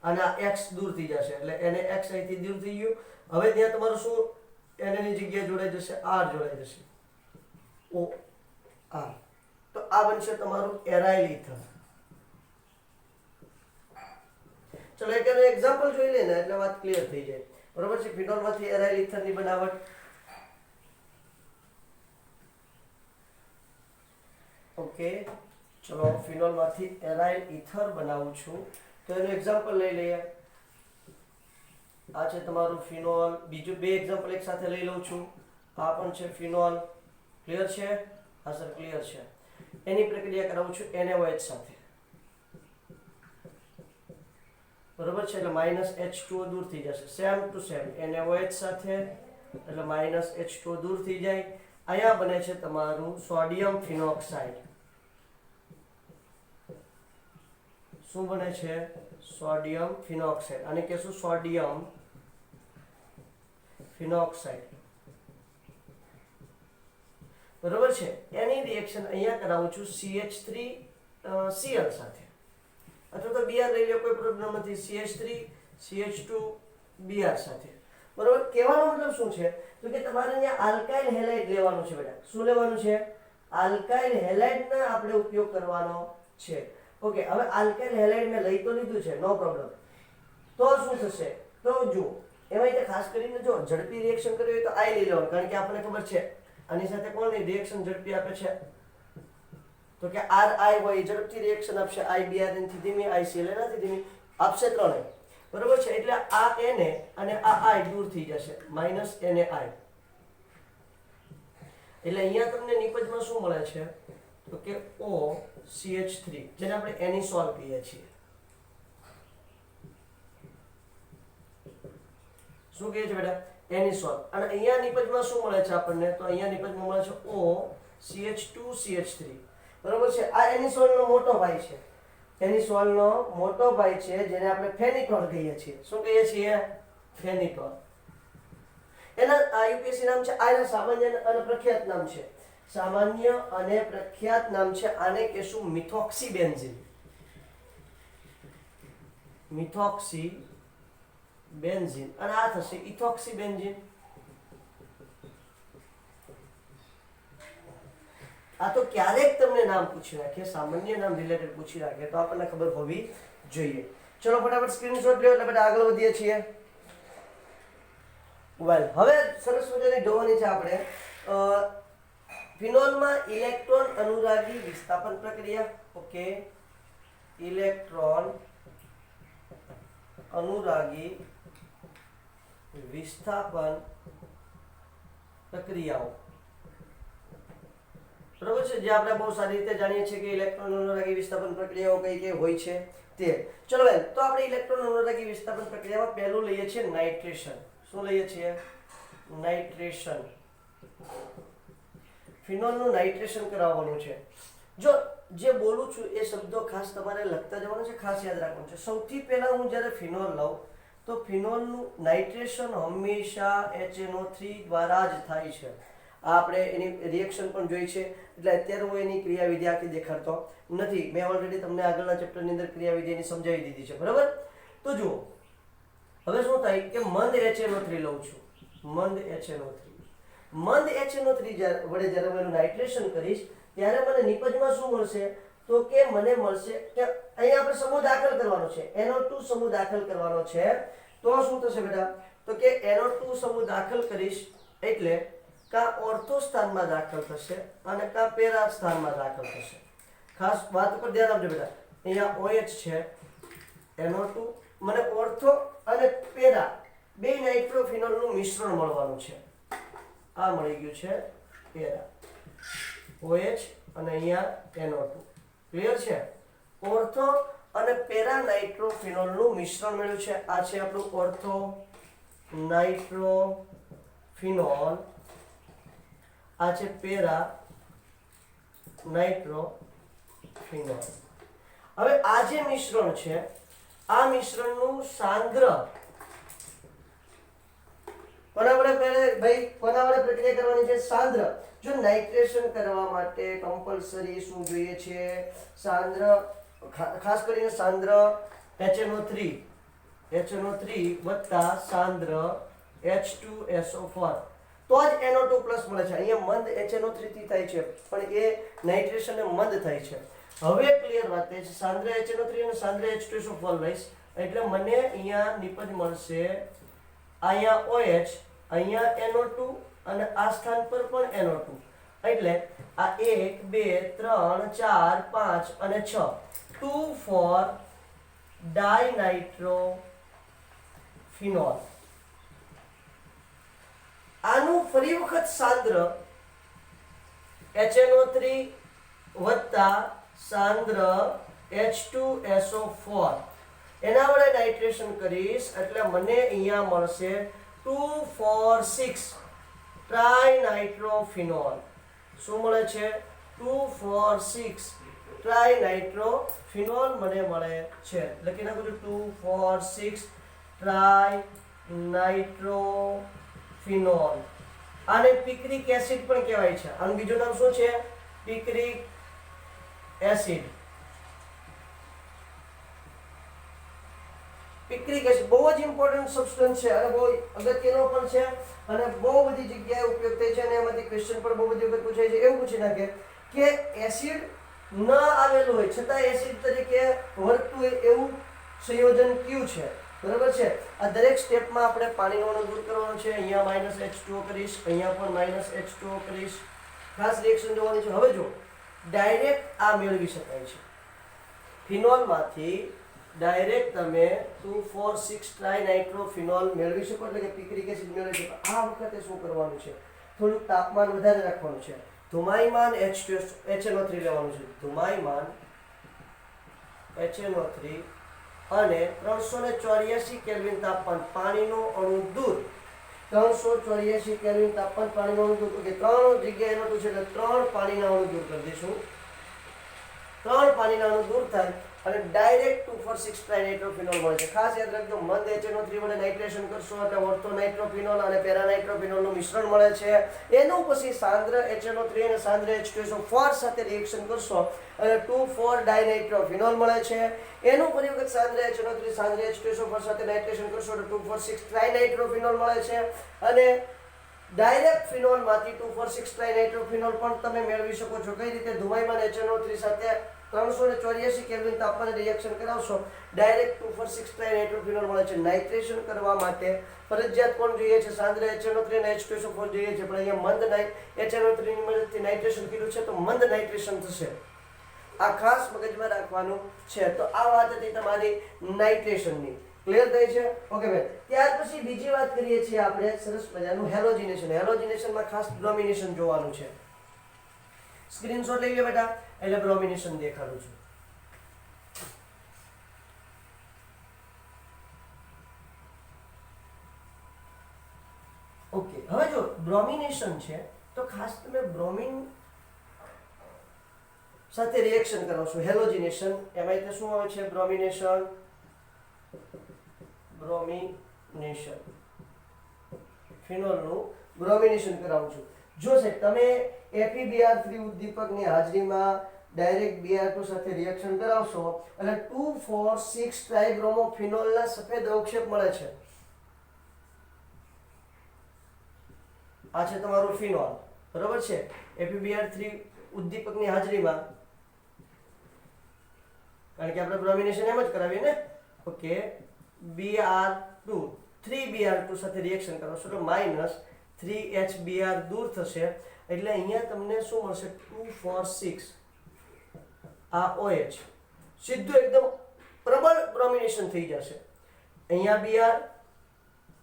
A: Na અને આ X દૂર થઈ જશે, એટલે NaX અહીંથી દૂર થઈ ગયું. હવે ત્યાં તમારું શું Na ની જગ્યાએ જોડાઈ જશે? R જોડાઈ જશે, OR. તો આ બનશે તમારું એરાઇલ ઇથર. ચલો એક એક્ઝામ્પલ જોઈ લે ને એટલે વાત ક્લિયર થઈ જાય, બરોબર છે. ફિનોલમાંથી એરાઇલ ઇથરની બનાવટ. ઓકે, ચલો ફિનોલમાંથી એરાઇલ ઇથર બનાવું છું તો એનું એક્ઝામ્પલ લઈ લઈએ. આ છે તમારું ફિનોલ. બીજું બે એક્ઝામ્પલ એક સાથે લઈ લઉં છું. આ પણ છે ફિનોલ. ક્લિયર છે? હા સર, ક્લિયર છે. એની પ્રક્રિયા કરાવું છું NaOH સાથે, બરોબર છે. એટલે -H2O દૂર થઈ જશે. સેમ ટુ સેમ NaOH સાથે, એટલે -H2O દૂર થઈ જાય. અહીંયા બને છે તમારું સોડિયમ ફિનોક્સાઇડ. શું બને છે? Sodium phenoxide. આને કહેશું સોડિયમ ફિનોક્સાઇડ, બરોબર છે. એની રિએક્શન અહીંયા કરાવું છું CH3Cl સાથે, અથવા તો Br લઈ લો, કોઈ પ્રોબ્લેમ નથી. CH3CH2Br સાથે, બરોબર. કહેવાનો મતલબ શું છે તો કે તમારે અહીંયા આલ્કાઇલ હેલાઇડ લેવાનું છે બેટા. શું લેવાનું છે? આલ્કાઇલ હેલાઇડનો આપણે ઉપયોગ કરવાનો છે. ઓકે, હવે આલ્કાઇલ હેલાઇડ મેં લઈ તો લીધું છે, નો પ્રોબ્લેમ. તો શું થશે તો જુઓ, એમાં એટલે ખાસ કરીને જો ઝડપી રિએક્શન કરવી હોય તો આઈ લઈ લેવાનું, કારણ કે આપણને ખબર છે આની સાથે કોની રિએક્શન ઝડપી આપે છે તો કે RI હોય, ઝડપથી રિએક્શન આપશે. IBr થી ધીમી, ICl એનાથી ધીમી આપશે, ત્રણે, બરોબર છે. એટલે આ Na અને આ I દૂર થઈ જશે, -NaI. એટલે અહીંયા તમને નિપજમાં શું મળે છે તો કે OCH3, જેને આપણે એનિસોલ કહીએ છીએ. શું કહે છે બેટા? એનિસોલ. અને અહીંયા નિપજમાં શું મળે છે આપણને તો અહીંયા નિપજમાં મળે છે OCH2CH3, બરોબર છે. આ એનિસોલનો મોટો ભાઈ છે. ફેનિસોલનો મોટો ભાઈ છે જેને આપણે ફેનિટોન કહીએ છીએ. શું કહીએ છીએ? ફેનિટોન. એના આયુપીએસી નામ છે. આના સામાન્ય અને પ્રખ્યાત નામ છે. સામાન્ય અને પ્રખ્યાત નામ છે. આને કહેશું મિથોક્સીબેન્ઝીન. મિથોક્સીબેન્ઝીન. અને આ થશે ઇથોક્સીબેન્ઝીન. આ તો ક્યારેક તમને નામ પૂછી રાખે, સામાન્ય નામ રિલેટેડ પૂછી રાખે તો આપણને ખબર હોવી જોઈએ. ચલો ફટાફટ સ્ક્રીનશોટ લ્યો એટલે બધા આગળ વધીએ છીએ. વેલ, હવે સરસ મજાની જોવાની છે આપણે ફિનોલમાં ઇલેક્ટ્રોન અનુરાગી વિસ્થાપન પ્રક્રિયા. ઓકે, ઇલેક્ટ્રોન અનુરાગી વિસ્થાપન પ્રક્રિયાઓ. બરોબર છે, જે આપણે બહુ સારી રીતે જાણીએ છીએ કે ઇલેક્ટ્રોન અનુરાગી વિસ્થાપન પ્રક્રિયાઓ કઈ કઈ હોય છે તે. ચલો બેન, તો આપણે ઇલેક્ટ્રોન અનુરાગી વિસ્થાપન પ્રક્રિયામાં પહેલું લઈએ છીએ નાઇટ્રેશન. શું લઈએ છીએ? નાઇટ્રેશન. ફિનોલનું નાઇટ્રેશન કરાવવાનું છે. જો જે બોલું છું એ શબ્દો ખાસ તમારે લખતા જવાનું છે, ખાસ યાદ રાખવાનું છે. સૌથી પહેલા હું જ્યારે ફિનોલ લઉં તો ફિનોલનું નાઇટ્રેશન હંમેશા HNO3 દ્વારા જ થાય છે. આપણે એની રિએક્શન પણ જોઈ છે, એટલે અત્યારે હું એની ક્રિયાવિધિ આખી દેખાડતો નથી. મેં ઓલરેડી તમને આગળના ચેપ્ટરની અંદર ક્રિયાવિધિ એની સમજાવી દીધી છે. બરાબર? તો જુઓ, હવે શું થાય કે મંદ HNO3 લઉં છું. મંદ HNO3 વડે જ્યારે હું એનું નાઇટ્રેશન કરીશ ત્યારે મને નિપજમાં શું મળશે? તો કે મને મળશે કે અહીંયા આપણે સમૂહ દાખલ કરવાનો છે, NO2 સમૂહ દાખલ કરવાનો છે. તો શું થશે બેટા? તો કે NO2 સમૂહ દાખલ કરીશ એટલે કા ઓર્થો સ્થાનમાં દાખલ થશે અને કા પેરા સ્થાનમાં દાખલ થશે. ખાસ વાત પર ધ્યાન આપજો બેટા. અહીંયા OH છે, NO2, મને ઓર્થો અને પેરા બે નાઇટ્રોફિનોલનું મિશ્રણ મળવાનું છે. આ મળી ગયું છે પેરા, OH અને અહીંયા NO2. ક્લિયર છે? ઓર્થો અને પેરા નાઇટ્રોફિનોલનું મિશ્રણ મળ્યું છે. આ છે આપણું ઓર્થો નાઇટ્રોફિનોલ, આ છે પેરા નાઇટ્રોફિનોલ. હવે આ જે મિશ્રણ છે, આ મિશ્રણનું સાંદ્ર કોના વડે પ્રક્રિયા કરવાની છે? સાંદ્ર. જો નાઇટ્રેશન કરવા માટે કમ્પલસરી શું જોઈએ છે? સાંદ્ર, ખાસ કરીને સાંદ્ર HNO3 વત્તા સાંદ્ર H2SO4, તો જ NO2 પ્લસ મળે છે. અહીંયા મંદ HNO3 થી થાય છે પણ એ નાઇટ્રેશન મંદ થાય છે. હવે ક્લિયર વાત છે, સાંદ્ર HNO3 અને સાંદ્ર H2SO4 લઈશ એટલે મને અહીંયા નિપજ મળશે. અહીંયા OH, અહીંયા NO2 અને આ સ્થાન પર પણ NO2. એટલે આ 1 2 3 4 5 અને 6 2,4 ડાયનાઇટ્રોફિનોલ. આનું ફરી વખત સાંદ્ર HNO3 વત્તા સાંદ્ર H2SO4 એના વડે નાઇટ્રેશન કરીશ એટલે મને અહીંયા મળશે 2,4,6 ટ્રાઇનાઇટ્રોફિનોલ. શું મળે છે? 2,4,6 ટ્રાઇનાઇટ્રોફિનોલ મને મળે છે. લખી નાખું છું 2,4,6 ટ્રાઇનાઇટ્રોફિનોલ. આને પિક્રિક એસિડ પણ કહેવાય છે. આનું બીજું નામ શું છે? Picric acid. પિક્રિક એસિડ બહુ જ ઇમ્પોર્ટન્ટ સબસ્ટન્સ છે અને બહુ અગત્યનો પણ છે અને બહુ બધી જગ્યાએ ઉપયોગ થાય છે અને એમાંથી ક્વેશ્ચન પણ બહુ બધી વખત પૂછાય છે. એવું પૂછી નાખે કે એસિડ ન આવેલું હોય છતાં એસિડ તરીકે વર્તતું હોય એવું સંયોજન કયું છે? બરાબર છે? આ દરેક સ્ટેપમાં આપણે પાણીનો અણુ દૂર કરવાનો છે. અહીંયા -H2O કરીશ, અહીંયા પણ -H2O કરીશ. ખાસ રિએક્શન જોવાની છે. હવે જો ડાયરેક્ટ આ મેળવી શકાય છે ફિનોલમાંથી. ડાયરેક્ટ તમે 2,4,6 ટ્રાઇનાઇટ્રોફિનોલ મેળવી શકો એટલે કે પિક્રિક એસિડ મેળવી શકો. આ વખતે શું કરવાનું છે? થોડુંક તાપમાન વધારે રાખવાનું છે. ધુમાયમાન HNO3 લેવાનું છે. ધુમાયમાન HNO3 અને 384 કેલ્વિન તાપમાન પાણીનો અણુ દૂર. 384 કેલ્વિન તાપમાન પાણીનો અણુ દૂર. કે 3 જગ્યાએ NO2 છે એટલે 3 પાણીના અણુ દૂર કરી દઈશું. 3 પાણીના અણુ દૂર થાય અને ડાયરેક્ટ 2,4,6 ટ્રાઇનાઇટ્રોફિનોલ મળે છે. ખાસ યાદ રાખજો, મંદ HNO3 વડે નાઇટ્રેશન કરશો એટલે ઓર્થો નાઇટ્રોફિનોલ અને પેરા નાઇટ્રોફિનોલનું મિશ્રણ મળે છે. એનું પછી સાંદ્ર HNO3 અને સાંદ્ર H2SO4 સાથે રિએક્શન કરશો અને 2,4 ડાયનાઇટ્રોફિનોલ મળે છે. એનું ફરી વખત સાંદ્ર HNO3 સાંદ્ર H2SO4 સાથે નાઇટ્રેશન કરશો એટલે 2,4,6 ટ્રાઇનાઇટ્રોફિનોલ મળે છે. અને ડાયરેક્ટ ફિનોલમાંથી 2,4,6 ટ્રાઇનાઇટ્રોફિનોલ પણ તમે મેળવી શકો છો. કઈ રીતે? ધુમાયમાન HNO3 સાથે 384 કેલ્વિન તાપમાને રિએક્શન કરાવશો ડાયરેક્ટ 2,4,6 ટ્રાઇનાઇટ્રોફિનોલ મળે છે. નાઇટ્રેશન કરવા માટે ફરજિયાત કોણ જોઈએ છે? સાંદ્ર HNO3 અને H2SO4 જોઈએ છે, પણ અહીંયા મંદ HNO3 ની મદદથી નાઇટ્રેશન કર્યું છે તો મંદ નાઇટ્રેશન થશે. આ ખાસ મગજમાં રાખવાનું છે. તો આ વાત હતી તમારી નાઇટ્રેશનની. ક્લિયર થઈ છે? ઓકે ભાઈ. ત્યાર પછી બીજી વાત કરીએ છીએ આપણે સરસ મજાનું હેલોજિનેશન. હેલોજિનેશનમાં ખાસ બ્રોમિનેશન જોવાનું છે. સ્ક્રીનશોટ લઈ લો બેટા, એટલે બ્રોમિનેશન દેખાડું છું. ઓકે, હવે જો બ્રોમિનેશન છે તો ખાસ તમે બ્રોમિન સાથે રિએક્શન કરાવશો. હેલોજિનેશન એમાં એટલે શું આવે છે? બ્રોમિનેશન ફિનોલનું બ્રોમિનેશન કરાવું છું. જો છે તમે FeBr3 ઉદ્દીપકની હાજરીમાં ડાયરેક્ટ Br2 સાથે રિએક્શન કરાવશો એટલે 2,4,6 ટ્રાઇબ્રોમોફિનોલના સફેદ અવક્ષેપ મળે છે. આ છે તમારું ફિનોલ, બરોબર છે. FeBr3 ઉદ્દીપકની હાજરીમાં, કારણ કે આપણે બ્રોમિનેશન એમ જ કરાવીએ ને. ઓકે, Br2 3Br2 સાથે રિએક્શન કરશો તો -3HBr દૂર થશે એટલે અહીંયા તમને શું મળશે? 2,4,6 આ OH સીધું એકદમ પ્રબળ બ્રોમિનેશન થઈ જશે. અહીંયા Br,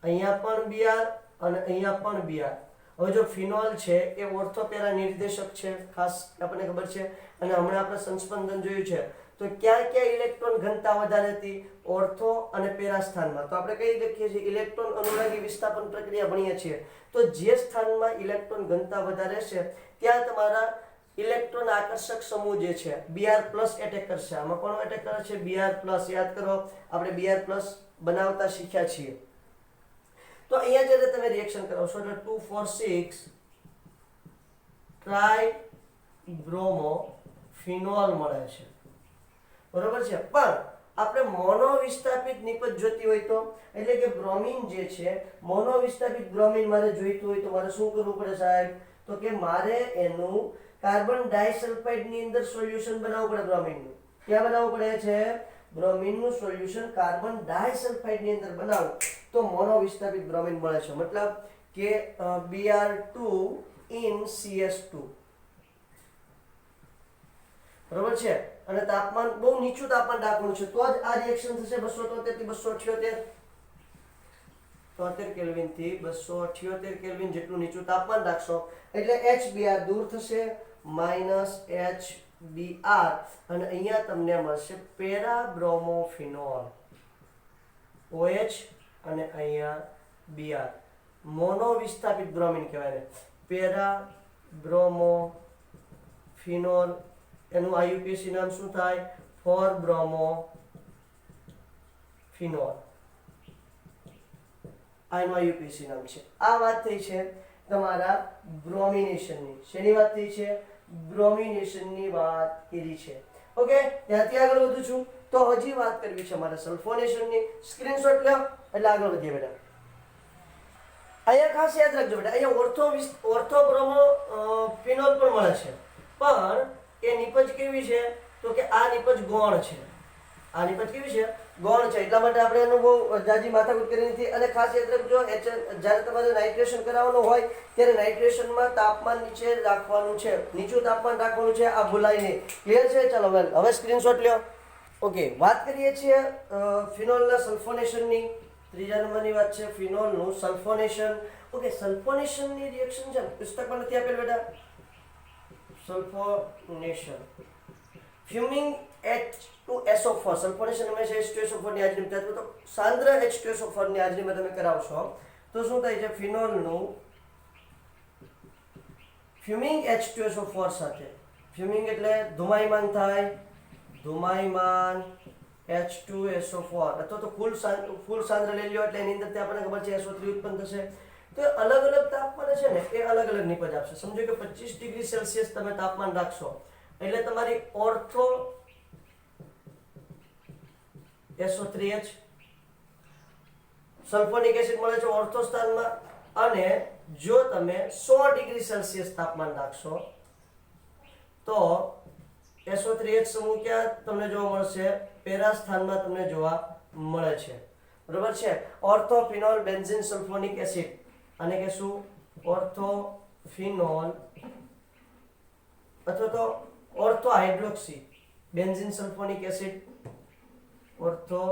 A: અહીંયા પણ Br અને અહીંયા પણ Br. હવે જો ફિનોલ છે એ ઓર્થોપેરા નિર્દેશક છે, ખાસ આપણને ખબર છે. અને હમણાં આપણે સંસ્પંદન જોયું છે તો ક્યાં ક્યાં ઇલેક્ટ્રોન ઘનતા વધારે હતી? ઓર્થો અને પેરા સ્થાનમાં. તો આપણે કઈ લખીએ છીએ? ઇલેક્ટ્રોન અનુરાગી વિસ્થાપન પ્રક્રિયા ભણીએ છીએ. તો જે સ્થાનમાં ઇલેક્ટ્રોન ઘનતા વધારે છે ત્યાં તમારા ઇલેક્ટ્રોન આકર્ષક સમૂહ જે છે Br+ એટેક કરશે. આમાં કોણ એટેક કરે છે? Br+. યાદ કરો, આપણે Br+ બનાવતા શીખ્યા છીએ. તો અહીંયા જ્યારે તમે રિએક્શન કરાવશો એટલે 2,4,6 ટ્રાઇબ્રોમોફિનોલ મળે છે, બરોબર છે. પણ આપણે મોનોવિસ્થાપિત નિપજ જોતી હોય તો, એટલે કે બ્રોમિન જે છે, મોનોવિસ્થાપિત બ્રોમિન મારે જોઈતું હોય તો મારે શું કરવું પડે સાહેબ? તો કે મારે એનું કાર્બન ડાઇસલ્ફાઇડ ની અંદર સોલ્યુશન બનાવવું પડે. બ્રોમિનનું ક્યાં બનાવવું પડે છે? બ્રોમિનનું સોલ્યુશન કાર્બન ડાઇસલ્ફાઇડ ની અંદર બનાવો તો મોનોવિસ્થાપિત બ્રોમિન મળે છે. મતલબ કે Br2 in CS2, બરોબર છે. અને તાપમાન બહુ નીચું તાપમાન રાખવાનું છે તો જ આ રિએક્શન થશે. 273 થી 278 73 કેલ્વિન થી 278 કેલ્વિન જેટલું નીચું તાપમાન રાખશો એટલે HBr દૂર થશે, -HBr અને અહીંયા તમને મળશે પેરાબ્રોમોફિનોલ OH અને અહીંયા Br. મોનોવિસ્થાપિત બ્રોમિન કહેવાય ને, પેરાબ્રોમોફિનોલ. એનું IUPAC નામ શું થાય? 4-bromophenols. આ એનું IUPAC નામ છે. આ વાત થઈ છે તમારા બ્રોમિનેશનની. શેની વાત થઈ છે? બ્રોમિનેશનની વાત કરી છે. ઓકે, ત્યાંથી આગળ વધું છું તો હજી વાત કરવી છે અમારે સલ્ફોનેશનની. સ્ક્રીનશોટ લો એટલે આગળ વધીએ બેટા. અહીંયા ખાસ યાદ રાખજો બેટા, અહીંયા ઓર્થોબ્રોમોફિનોલ પણ મળે છે, પણ એ નિપજ કેવી છે? તો કે આ નિપજ ગૌણ છે. આ નિપજ કેવી છે? ગૌણ છે. એટલા માટે આપણે એનું બહુ જાજી માથાકૂટ કરી નથી. અને ખાસ યાદ રાખજો, જ્યારે તમારે નાઇટ્રેશન કરાવવાનું હોય ત્યારે નાઇટ્રેશનમાં તાપમાન નીચે રાખવાનું છે, નીચું તાપમાન રાખવાનું છે. આ ભૂલાય નહીં. ક્લિયર છે? ચાલો વેલ, હવે સ્ક્રીનશોટ લ્યો. ઓકે, વાત કરીએ છીએ ફિનોલના સલ્ફોનેશનની. ત્રીજા નંબરની વાત છે ફિનોલનું સલ્ફોનેશન. ઓકે, સલ્ફોનેશનની રિએક્શન છે પુસ્તકમાં નથી આપેલ બેટા. સલ્ફોનેશન ફ્યુમિંગ H2SO4. સલ્ફોનેશન હંમેશા H2SO4 ની હાજરીમાં થાય તો સાંદ્ર H2SO4 ની હાજરીમાં તમે કરાવશો તો શું થાય છે? ફિનોલનું ફ્યુમિંગ H2SO4 સાથે. ફ્યુમિંગ એટલે ધુમાયમાન થાય, ધુમાયમાન H2SO4 અથવા તો ફૂલ સાંદ્ર લઈ લ્યો એટલે એની અંદરથી આપણને ખબર છે SO3 ઉત્પન્ન થશે. તો અલગ અલગ તાપમાને છે ને એ અલગ અલગ નિપજ આપશે. સમજો કે 25 ડિગ્રી સેલ્સિયસ તમે તાપમાન રાખશો એટલે તમારી ઓર્થો SO3H સલ્ફોનિક એસિડ મળે છે ઓર્થો સ્થાનમાં. અને જો તમે 100 ડિગ્રી સેલ્સિયસ તાપમાન રાખશો તો SO3H સમૂહ ક્યાં તમને જોવા મળશે? પેરા સ્થાનમાં તમને જોવા મળે છે. બરોબર છે. ઓર્થોફિનોલ બેન્ઝીન સલ્ફોનિક એસિડ અને કે શું? ઓર્થોફિનોલ અથવા તો ortho hydroxy benzene sulphonic acid, ortho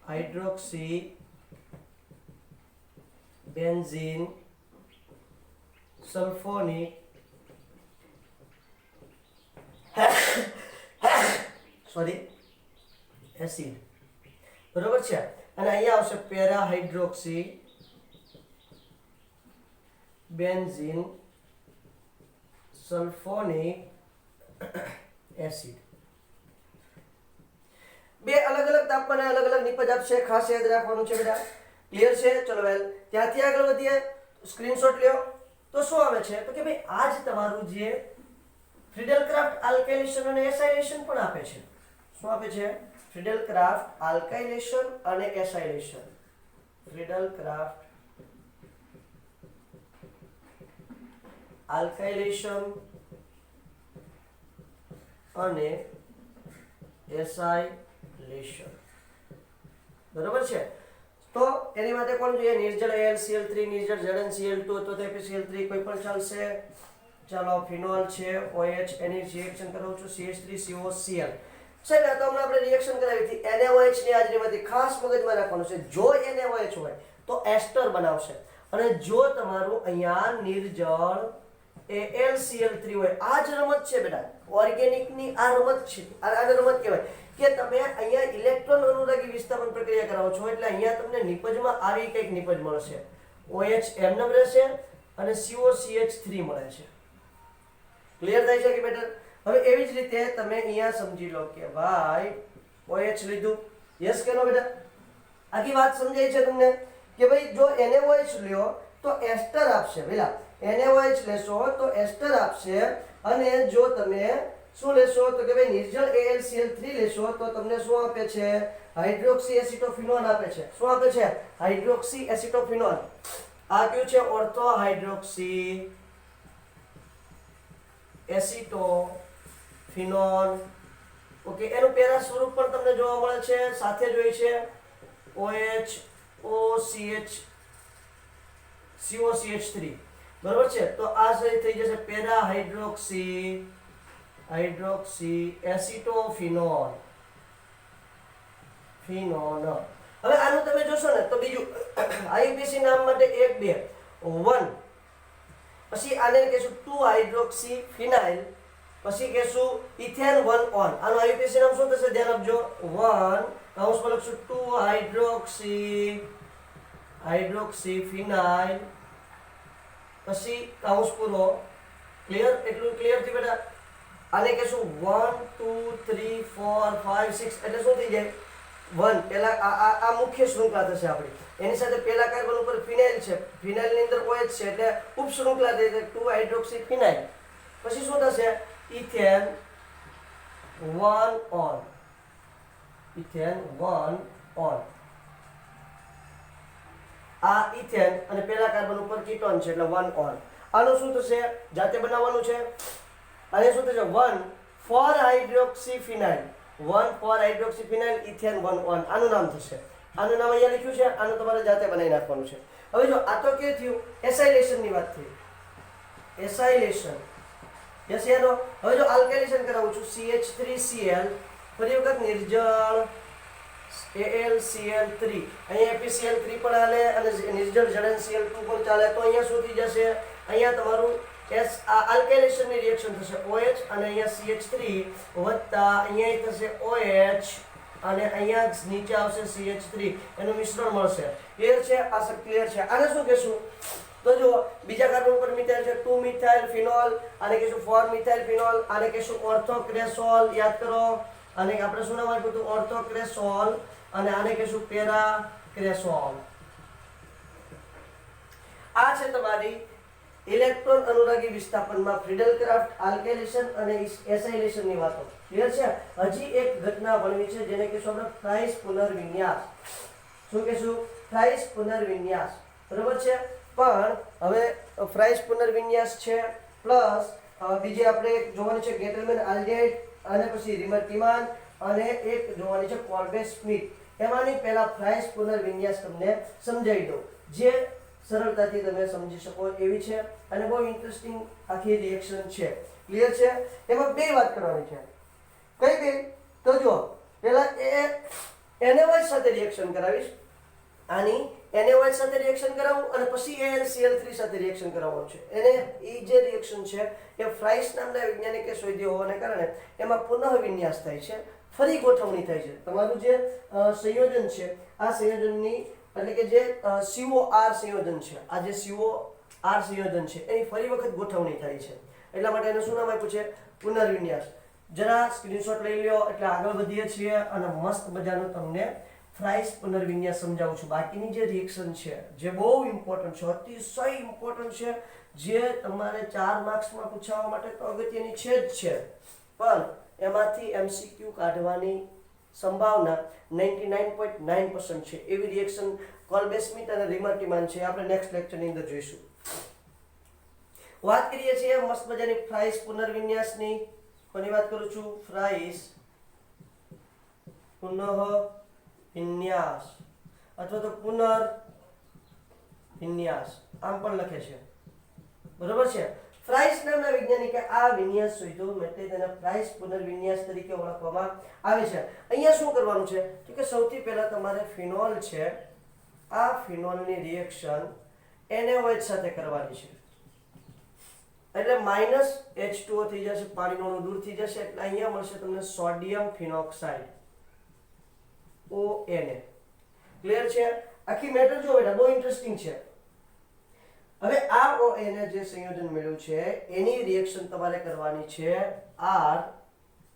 A: hydroxy benzene sulphonic acid. બરોબર છે. અને અહીંયા આવશે para hydroxy benzene sulphonic acid. બે અલગ અલગ તાપમાને અલગ અલગ નિપજ આપશે. ખાસ યાદ રાખવાનું છે બેટા. ક્લિયર છે? ચલો વેલ ત્યાંથી આગળ વધીએ. સ્ક્રીનશોટ લ્યો. તો શું આવે છે? તો કે ભાઈ આ જ તમારું જે ફ્રીડલ-ક્રાફ્ટ આલ્કાઇલેશન અને એસાઇલેશન પણ આપે છે. શું આપે છે? ફ્રીડલ-ક્રાફ્ટ આલ્કાઇલેશન અને એસાઇલેશન. ફ્રીડલ-ક્રાફ્ટ આલ્કાઇલેશન અને એસાઇલેશન. બરોબર છે. તો એની માટે કોણ જોઈએ? નિર્જળ AlCl3, નિર્જળ ZnCl2 તો FeCl3 કોઈ પણ ચાલશે. ચાલો ફિનોલ છે, OH એની રિએક્શન કરાવું છું, CH3COCl. સાહેબ આ તો હમણાં આપણે રિએક્શન કરાવી હતી NaOH ની હાજરીમાંથી. ખાસ મગજમાં રાખવાનું છે જો NaOH હોય તો એસ્ટર બનાવશે અને જો તમારું અહીંયા નિર્જળ AlCl3 હોય. આ જ રમત છે બેટા. ઓર્ગેનિકની આ રમત છે. આને રમત કહેવાય કે તમે અહીંયા ઇલેક્ટ્રોન અનુરાગી વિસ્થાપન પ્રક્રિયા કરાવો છો એટલે અહીંયા તમને નિપજમાં આવી કંઈક નિપજ મળશે. OH એમનેમ રહેશે અને COCH3 મળે છે. ક્લિયર થાય છે કે બેટા? હવે એવી જ રીતે તમે અહીંયા સમજી લો કે ભાઈ OH લીધું. યસ કે નો બેટા? આખી વાત સમજાય છે તમને કે ભાઈ જો NaOH લ્યો તો એસ્ટર આપશે. પેલા NaOH લેશો તો એસ્ટર આપશે અને જો તમે શું લેશો તો કે ભાઈ નિર્જળ AlCl3 લેશો તો તમને શું આપે છે? હાઇડ્રોક્સી એસિટોફિનોલ આપે છે. શું આપે છે? Hydroxy acetophenol. આ કયું છે? Ortho hydroxy acetophenol. ઓકે. એનું પેરા સ્વરૂપ પણ તમને જોવા મળે છે. સાથે જ હોય છે OH OCH COCH3. બરોબર છે. તો આ થઈ જશે પેરા હાઇડ્રોક્સી એસિટોફિનોલ ફિનોલ. હવે આનું તમે જોશો ને તો બીજું IUPAC નામ માટે 1 2 1 પછી આને કહેશું 2 હાઇડ્રોક્સી ફિનાઇલ પછી કહેશું ઇથેન 1 ઓન. આનું IUPAC નામ શું થશે? ધ્યાન આપજો. 1 કૌંસમાં લખશું 2 હાઇડ્રોક્સી ફિનાઇલ પછી કૌંસ પૂરો. ક્લિયર? એટલું ક્લિયર થી બેટા? આને કહેશું 1 2 3 4 5 6 એટલે શું થઈ જાય? 1 પહેલા આ મુખ્ય શૃંખલા થશે આપણી. એની સાથે પહેલા કાર્બન ઉપર ફિનાઇલ છે. ફિનાઇલ ની અંદર OH છે એટલે ઉપશૃંખલા થઈ જાય 2 હાઇડ્રોક્સી ફિનાઇલ. પછી શું થશે? Ethane 1 on. Ethane 1 on. આ ઇથેન અને પહેલા કાર્બન ઉપર કીટોન છે એટલે 1 ઓન. આનું શું થશે? જાતે બનાવવાનું છે. અને શું થશે? 1 4 hydroxy phenyl. 1 4 hydroxy phenyl ethane 1 on. આનું નામ થશે. આનું નામ અહીંયા લખ્યું છે. આનું તમારે જાતે બનાવી નાખવાનું છે. હવે જો આ તો કે થયું એસાઇલેશન ની વાત થઈ. એસાઇલેશન. યસ યાનો. હવે જો આલ્કાઇલેશન કરાવું છું CH3Cl ફરી વખત નિર્જળ AlCl3 અહીંયા FeCl3 પણ હાલે અને નિર્જળ ZnCl2 પણ ચાલે. તો અહીંયા શું થઈ જશે? અહીંયા તમારું આલ્કાઇલેશન ની રિએક્શન થશે OH અને અહીંયા CH3 વત્તા અહીંયા થશે OH અને અહીંયા નીચે આવશે CH3 એનું મિશ્રણ મળશે. ક્લિયર છે? આ સબ ક્લિયર છે. આને શું કહેશું? તો જો બીજા કાર્બન ઉપર મિથાઇલ છે 2 મિથાઇલ ફિનોલ. આને કહેશું 4 મિથાઇલ ફિનોલ. આને કહેશું ઓર્થોક્રેસોલ. યાદ કરો. આને આપણે શું નામ આપ્યું હતું? ઓર્થોક્રેસોલ. અને આને કહીશું પેરાક્રેસોલ. આ છે તમારી ઇલેક્ટ્રોન અનુરાગી વિસ્થાપનમાં ફ્રીડલક્રાફ્ટ આલ્કેલેશન અને એસાઇલેશન ની વાતો. ક્લિયર છે? હજી એક ઘટના ભણવી છે જેને કહીશું આપણે ફ્રાઇસ પુનર્વિન્યાસ. શું કહીશું? ફ્રાઇસ પુનર્વિન્યાસ. બરોબર છે? પણ હવે ફ્રાઇસ પુનર્વિન્યાસ છે પ્લસ બીજી આપણે એક જોવાની છે ગેટલમેન આલ્ડેટ અને પછી રિમર ટીમાન અને એક જોવાની છે કોલ્બે સ્મિથ. એમાંની પહેલા ફ્રાઇસ પુનર્વિન્યાસ તમને સમજાવી દઉં જે સરળતાથી તમે સમજી શકો એવી છે અને બહુ ઇન્ટરેસ્ટિંગ આખી રિએક્શન છે. ક્લિયર છે? એમાં બે વાત કરવાની છે. કઈ બે? તો જો પહેલા NaOH સાથે રિએક્શન કરાવીશ. આની NaOH સાથે રિએક્શન કરાવું અને પછી AlCl3 સાથે રિએક્શન કરાવવાનું છે. એને એ જે રિએક્શન છે એ ફ્રાઇસ નામના વૈજ્ઞાનિકે શોધ્યો હોવાને કારણે એમાં પુનઃવિન્યાસ થાય છે, ફરી ગોઠવણી થાય છે. તમારું જે સંયોજન છે આ સંયોજનની એટલે કે જે COR સંયોજન છે, આ જે COR સંયોજન છે એની ફરી વખત ગોઠવણી થાય છે. એટલા માટે એને શું નામ આપ્યું છે? પુનર્વિન્યાસ. જરા સ્ક્રીનશોટ લઈ લ્યો એટલે આગળ વધીએ છીએ અને મસ્ત મજાનું તમને ફ્રાઇસ પુનર્વિન્યાસ સમજાવું છું. બાકીની જે રિએક્શન છે જે બહુ ઇમ્પોર્ટન્ટ છે, અતિશય ઇમ્પોર્ટન્ટ છે, જે તમારે 4 માર્ક્સમાં પૂછાવા માટે તો અગત્યની છે જ છે, પણ એમાંથી MCQ કાઢવાની સંભાવના 99.9% છે. એવી રિએક્શન કોલ્બે સ્મિથ અને રિમર ટીમાન છે. આપણે નેક્સ્ટ લેક્ચરની અંદર જોઈશું. વાત કરીએ છીએ મસ્ત મજાની ફ્રાઇસ પુનર્વિન્યાસની. કોની વાત કરું છું? ફ્રાઇસ પુનઃવિન્યાસ અથવા તો પુનર્વિન્યાસ આમ પણ લખે છે. બરોબર છે? ફ્રાઇસ નામના વૈજ્ઞાનિકે આ વિન્યાસ શોધ્યો એટલે તેને ફ્રાઇસ પુનર્વિન્યાસ તરીકે ઓળખવામાં આવે છે. અહીંયા શું કરવાનું છે કે સૌથી પહેલા તમારે ફિનોલ છે, આ ફિનોલની રિએક્શન NaOH સાથે કરવાની છે. એટલે -H2O થઈ જશે, પાણીનો અણુ દૂર થઈ જશે એટલે અહીંયા મળશે તમને સોડિયમ ફિનોક્સાઇડ ONA. ક્લિયર છે? આખી મેટર જો બેટા બહુ ઇન્ટરેસ્ટિંગ છે. હવે આ ONA જે સંયોજન મળ્યું છે એની રિએક્શન તમારે કરવાની છે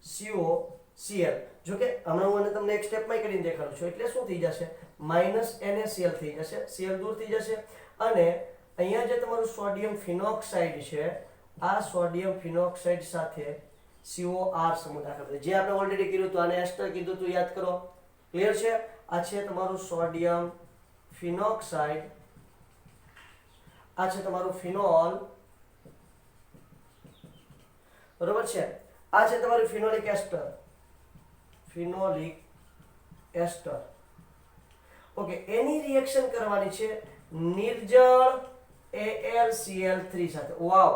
A: RCOCl. જો કે હમણાં હું તમને એક સ્ટેપમાં કરીને દેખાડું છું. એટલે શું થઈ જશે? -NaCl થઈ જશે, Cl દૂર થઈ જશે અને અહીંયા જે તમારું સોડિયમ ફિનોક્સાઇડ છે આ સોડિયમ ફિનોક્સાઇડ સાથે COR સમૂહ દાખલ કરે. જે આપણે ઓલરેડી કીધું હતું, આને એસ્ટર કીધું હતું, યાદ કરો. ક્લિયર છે? આ છે તમારું સોડિયમ ફિનોક્સાઇડ, આ છે તમારું ફિનોલ. બરોબર છે? આ છે તમારું ફિનોલિક એસ્ટર, ફિનોલિક એસ્ટર. ઓકે, એની રિએક્શન કરવાની છે નિર્જળ AlCl3 સાથે. વાવ!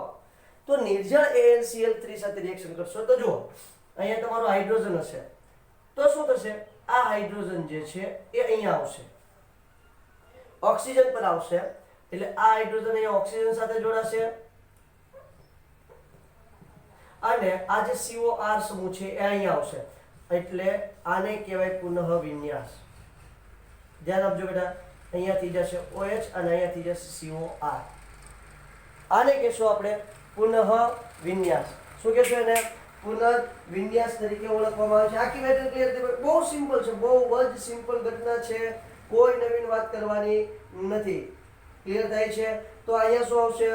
A: તો નિર્જળ AlCl3 સાથે રિએક્શન કરશો તો જુઓ અહીંયા તમારો હાઇડ્રોજન હશે તો શું થશે? આ હાઇડ્રોજન જે છે એ અહીંયા આવશે, ઓક્સિજન પર આવશે એટલે આ હાઇડ્રોજન અહીંયા ઓક્સિજન સાથે જોડાશે અને આ જે COR સમૂહ છે એ અહીંયા આવશે એટલે આને કહેવાય પુનઃવિન્યાસ. ધ્યાન આપજો બેટા. અહીંયા થઈ જશે OH અને અહીંયા થઈ જશે COR. આને કહેશું આપણે પુનઃવિન્યાસ. શું કહેશું એને? પુનર્વિન્યાસ તરીકે ઓળખવામાં આવે છે. આખી મેટર ક્લિયર થઈ? બહુ સિમ્પલ છે, બહુ જ સિમ્પલ ઘટના છે, કોઈ નવીન વાત કરવાની નથી. ક્લિયર થાય છે? તો અહીંયા શું આવશે?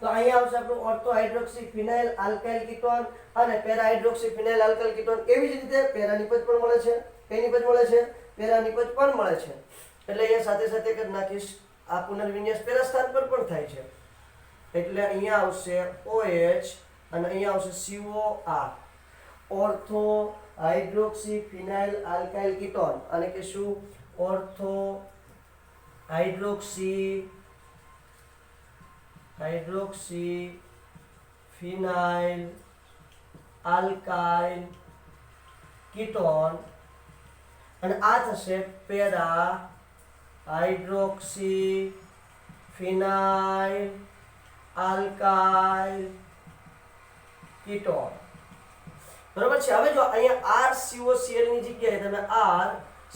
A: તો અહીંયા આવશે આપણું ઓર્થો હાઇડ્રોક્સી ફિનાઇલ આલ્કાઇલ કીટોન અને પેરા હાઇડ્રોક્સી ફિનાઇલ આલ્કાઇલ કીટોન. એવી જ રીતે પેરા નિપજ પણ મળે છે. કઈ નિપજ મળે છે? પેરા નિપજ પણ મળે છે. એટલે અહીંયા સાથે સાથે કરી નાખીશ. આ પુનર્વિન્યાસ પેરા સ્થાન પર પણ થાય છે એટલે અહીંયા આવશે OH અને અહીંયા આવશે COR, ઓર્થો હાઇડ્રોક્સી ફિનાઇલ આલ્કાઇલ કીટોન. અને કે શું? ઓર્થો હાઇડ્રોક્સી ફિનાઇલ આલ્કાઇલ કીટોન અને આ થશે પેરા હાઇડ્રોક્સી ફિનાઇલ આલ્કાઇલ કીટોન. બરોબર છે? હવે જો અહીંયા RCOCl ની જગ્યાએ તમે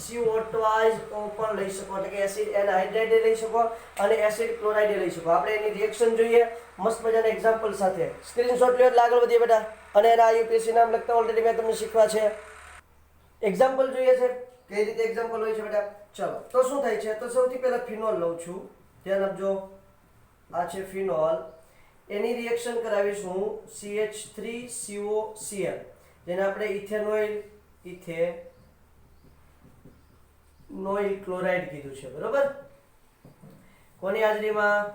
A: CO ટ્વાઇસ O પણ લઈ શકો, એટલે કે એસિડ એનહાઇડ્રાઇડ લઈ શકો અને એસિડ ક્લોરાઇડ લઈ શકો. આપણે એની રિએક્શન જોઈએ મસ્ત મજાના એક્ઝામ્પલ સાથે. સ્ક્રીનશોટ લ્યો એટલે આગળ વધીએ બેટા. અને એના IUPAC નામ લખતા ઓલરેડી મેં તમને શીખવા છે. એક્ઝામ્પલ જોઈએ છે કઈ રીતે એક્ઝામ્પલ હોય છે બેટા. ચલો તો શું થાય છે, તો સૌથી પહેલા ફિનોલ લઉં છું, ધ્યાન આપજો. આ છે ફિનોલ, એની રિએક્શન કરાવીશું CH3COCl, જેને આપણે ઇથેનોઇલ ક્લોરાઇડ કીધું છે, બરોબર. કોની હાજરીમાં?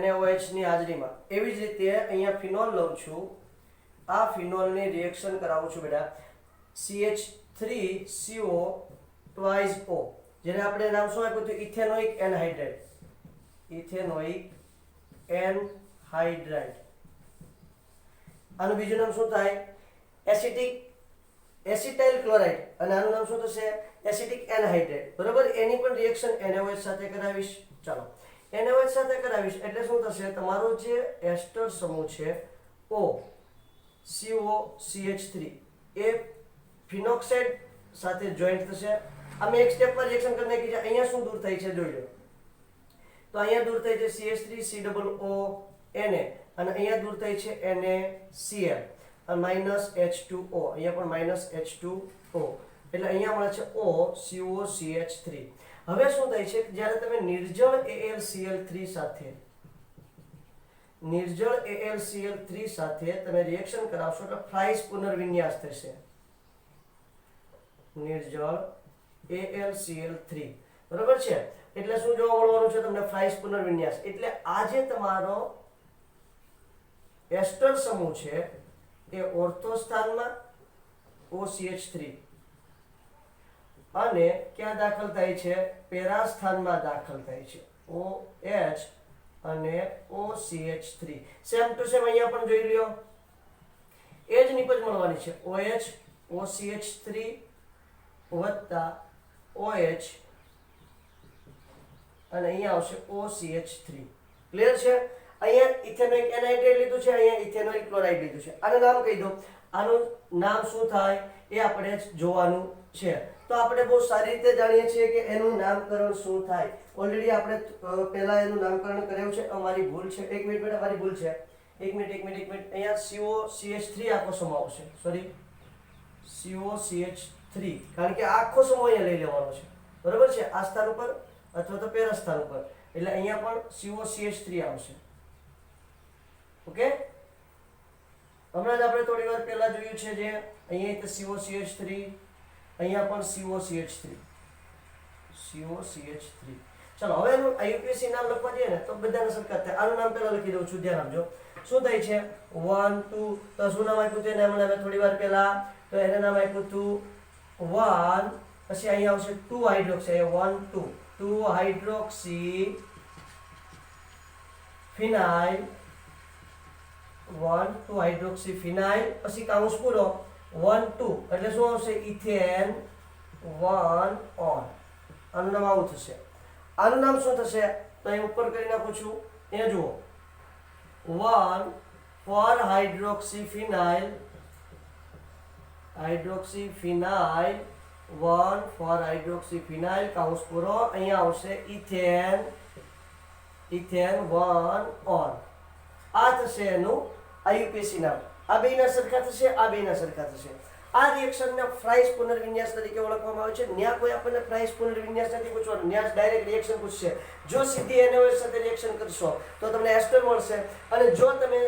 A: NaOH ની હાજરીમાં. એવી જ રીતે અહીંયા ફિનોલ લઉં છું, આ ફિનોલની રિએક્શન કરાવું છું બેટા CH3CO ટ્વાઇસ O, જેને આપણે નામ શું આપ્યું હતું? Ethanoic anhydride. Ethanoic anhydride. આનું બીજું નામ શું થાય? Acetyl chloride. અને આનું નામ શું થશે? એસિટિક એનહાઇડ્રાઇડ, બરોબર. એની પણ રિએક્શન NaOH સાથે કરાવીશ. ચાલો NaOH સાથે કરાવીશ એટલે શું થશે? તમારો જે એસ્ટર સમૂહ છે O COCH3 એ ફિનોક્સાઇડ સાથે જોઈન્ટ થશે. અમે એક સ્ટેપમાં રિએક્શન કરી નાખી છે. અહીંયા શું દૂર થાય છે જોઈ લો. તો અહીંયા દૂર થાય છે CH3COO Na, અને અહીંયા દૂર થાય છે NaCl અને માઇનસ H2O. અહીંયા પણ માઇનસ H2O, એટલે અહીંયા મળે છે OCOCH3. હવે શું થાય છે, જ્યારે તમે નિર્જળ AlCl3 સાથે તમે રિએક્શન કરાવશો એટલે ફ્રાઇસ પુનર્વિન્યાસ થશે. નિર્જળ AlCl3, બરોબર છે. એટલે શું જોવા મળવાનું છે તમને? ફ્રાઇસ પુનર્વિન્યાસ. એટલે આ જે તમારો એસ્ટર સમૂહ છે એ ઓર્થો સ્થાનમાં OCH3 અને ક્યાં દાખલ થાય છે? પેરા સ્થાનમાં દાખલ થાય છે. OH અને OCH3 સેમ ટુ સેમ અહીંયા પણ જોઈ લ્યો. એ જ નિપજ મળવાની છે. OH OCH3 વત્તા OH અને અહીંયા આવશે OCH3. ક્લિયર છે? અહીંયા ઇથેનોઇક એનહાઇડ્રાઇડ લીધું છે, અહીંયા ઇથેનોઇલ ક્લોરાઇડ લીધું છે. આનું નામ કહી દો. આનું નામ શું થાય એ આપણે જોવાનું છે. તો આપણે બહુ સારી રીતે જાણીએ છીએ કે એનું નામકરણ શું થાય. ઓલરેડી આપણે પહેલા એનું નામકરણ કર્યું છે. અમારી ભૂલ છે, એક મિનિટ બેટા, મારી ભૂલ છે. એક મિનિટ. અહીંયા COCH3 આખો સમૂહ આવશે. સોરી, COCH3, કારણ કે આખો સમૂહ અહીંયા લઈ લેવાનો છે, બરોબર છે. આ સ્થાન ઉપર અથવા તો પેરા સ્થાન ઉપર, એટલે અહીંયા પણ COCH3 આવશે. ઓકે, હમણાં જ આપણે થોડી વાર પહેલા જોયું છે જે અહીંયા COCH3, અહીંયા પણ COCH3. ચલો હવે એનું IUPAC નામ લખવા જઈએ ને તો બધાને સરખા થાય. આનું નામ પહેલા લખી દઉં છું, ધ્યાન આપજો. શું થાય છે? 1 2. તો શું નામ આપ્યું હતું એને હમણાં થોડી વાર પહેલા? તો એને નામ આપ્યું હતું 1, પછી અહીંયા આવશે 2 હાઇડ્રોક્સી. 1 2 2 હાઇડ્રોક્સી ફિનાઇલ, 1 2 હાઇડ્રોક્સી ફિનાઇલ, પછી કાઉન્સ પૂરો 1 2, એટલે શું આવશે? Ethane 1 on. આનું નામ આવું થશે. આનું નામ શું થશે? તો અહીં ઉપર કરી નાખું છું. અહીંયા જુઓ, 1 4 હાઇડ્રોક્સીફિનાઇલ 1 4 હાઇડ્રોક્સીફિનાઇલ કાઉન્સ પૂરો. અહીંયા આવશે ઇથેન 1 ઓન. આ થશે એનું IUPAC નામ. આ બેયના સરખા થશે, આ બેયના સરખા થશે. આ રિએક્શનને ફ્રાઇસ પુનર્વિન્યાસ તરીકે ઓળખવામાં આવે છે. ન્યા કોઈ આપણને ફ્રાઇસ પુનર્વિન્યાસ નથી પૂછવાનું, ન્યા ડાયરેક્ટ રિએક્શન પૂછશે. જો સીધી NaOH સાથે રિએક્શન કરશો તો તમને એસ્ટર મળશે, અને જો તમે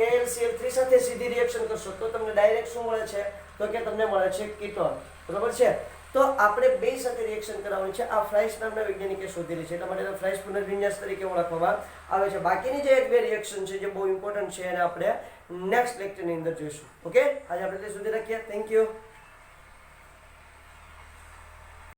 A: AlCl3 સાથે સીધી રિએક્શન કરશો તો તમને ડાયરેક્ટ શું મળે છે? તો કે તમને મળે છે કીટોન, બરોબર છે. તો આપણે બે સાથે રિએક્શન કરાવવાની છે. આ ફ્રાઇસ નામના વૈજ્ઞાનિકે શોધેલી છે, એટલા માટે ફ્રાઇસ પુનર્વિન્યાસ તરીકે ઓળખવામાં આવે છે. બાકીની જે એક બે રિએક્શન છે જે બહુ ઇમ્પોર્ટન્ટ છે એને આપણે નેક્સ્ટ લેક્ચરની અંદર જોઈશું. ઓકે, આજે આપણે તે સુધી રાખીએ. Thank you.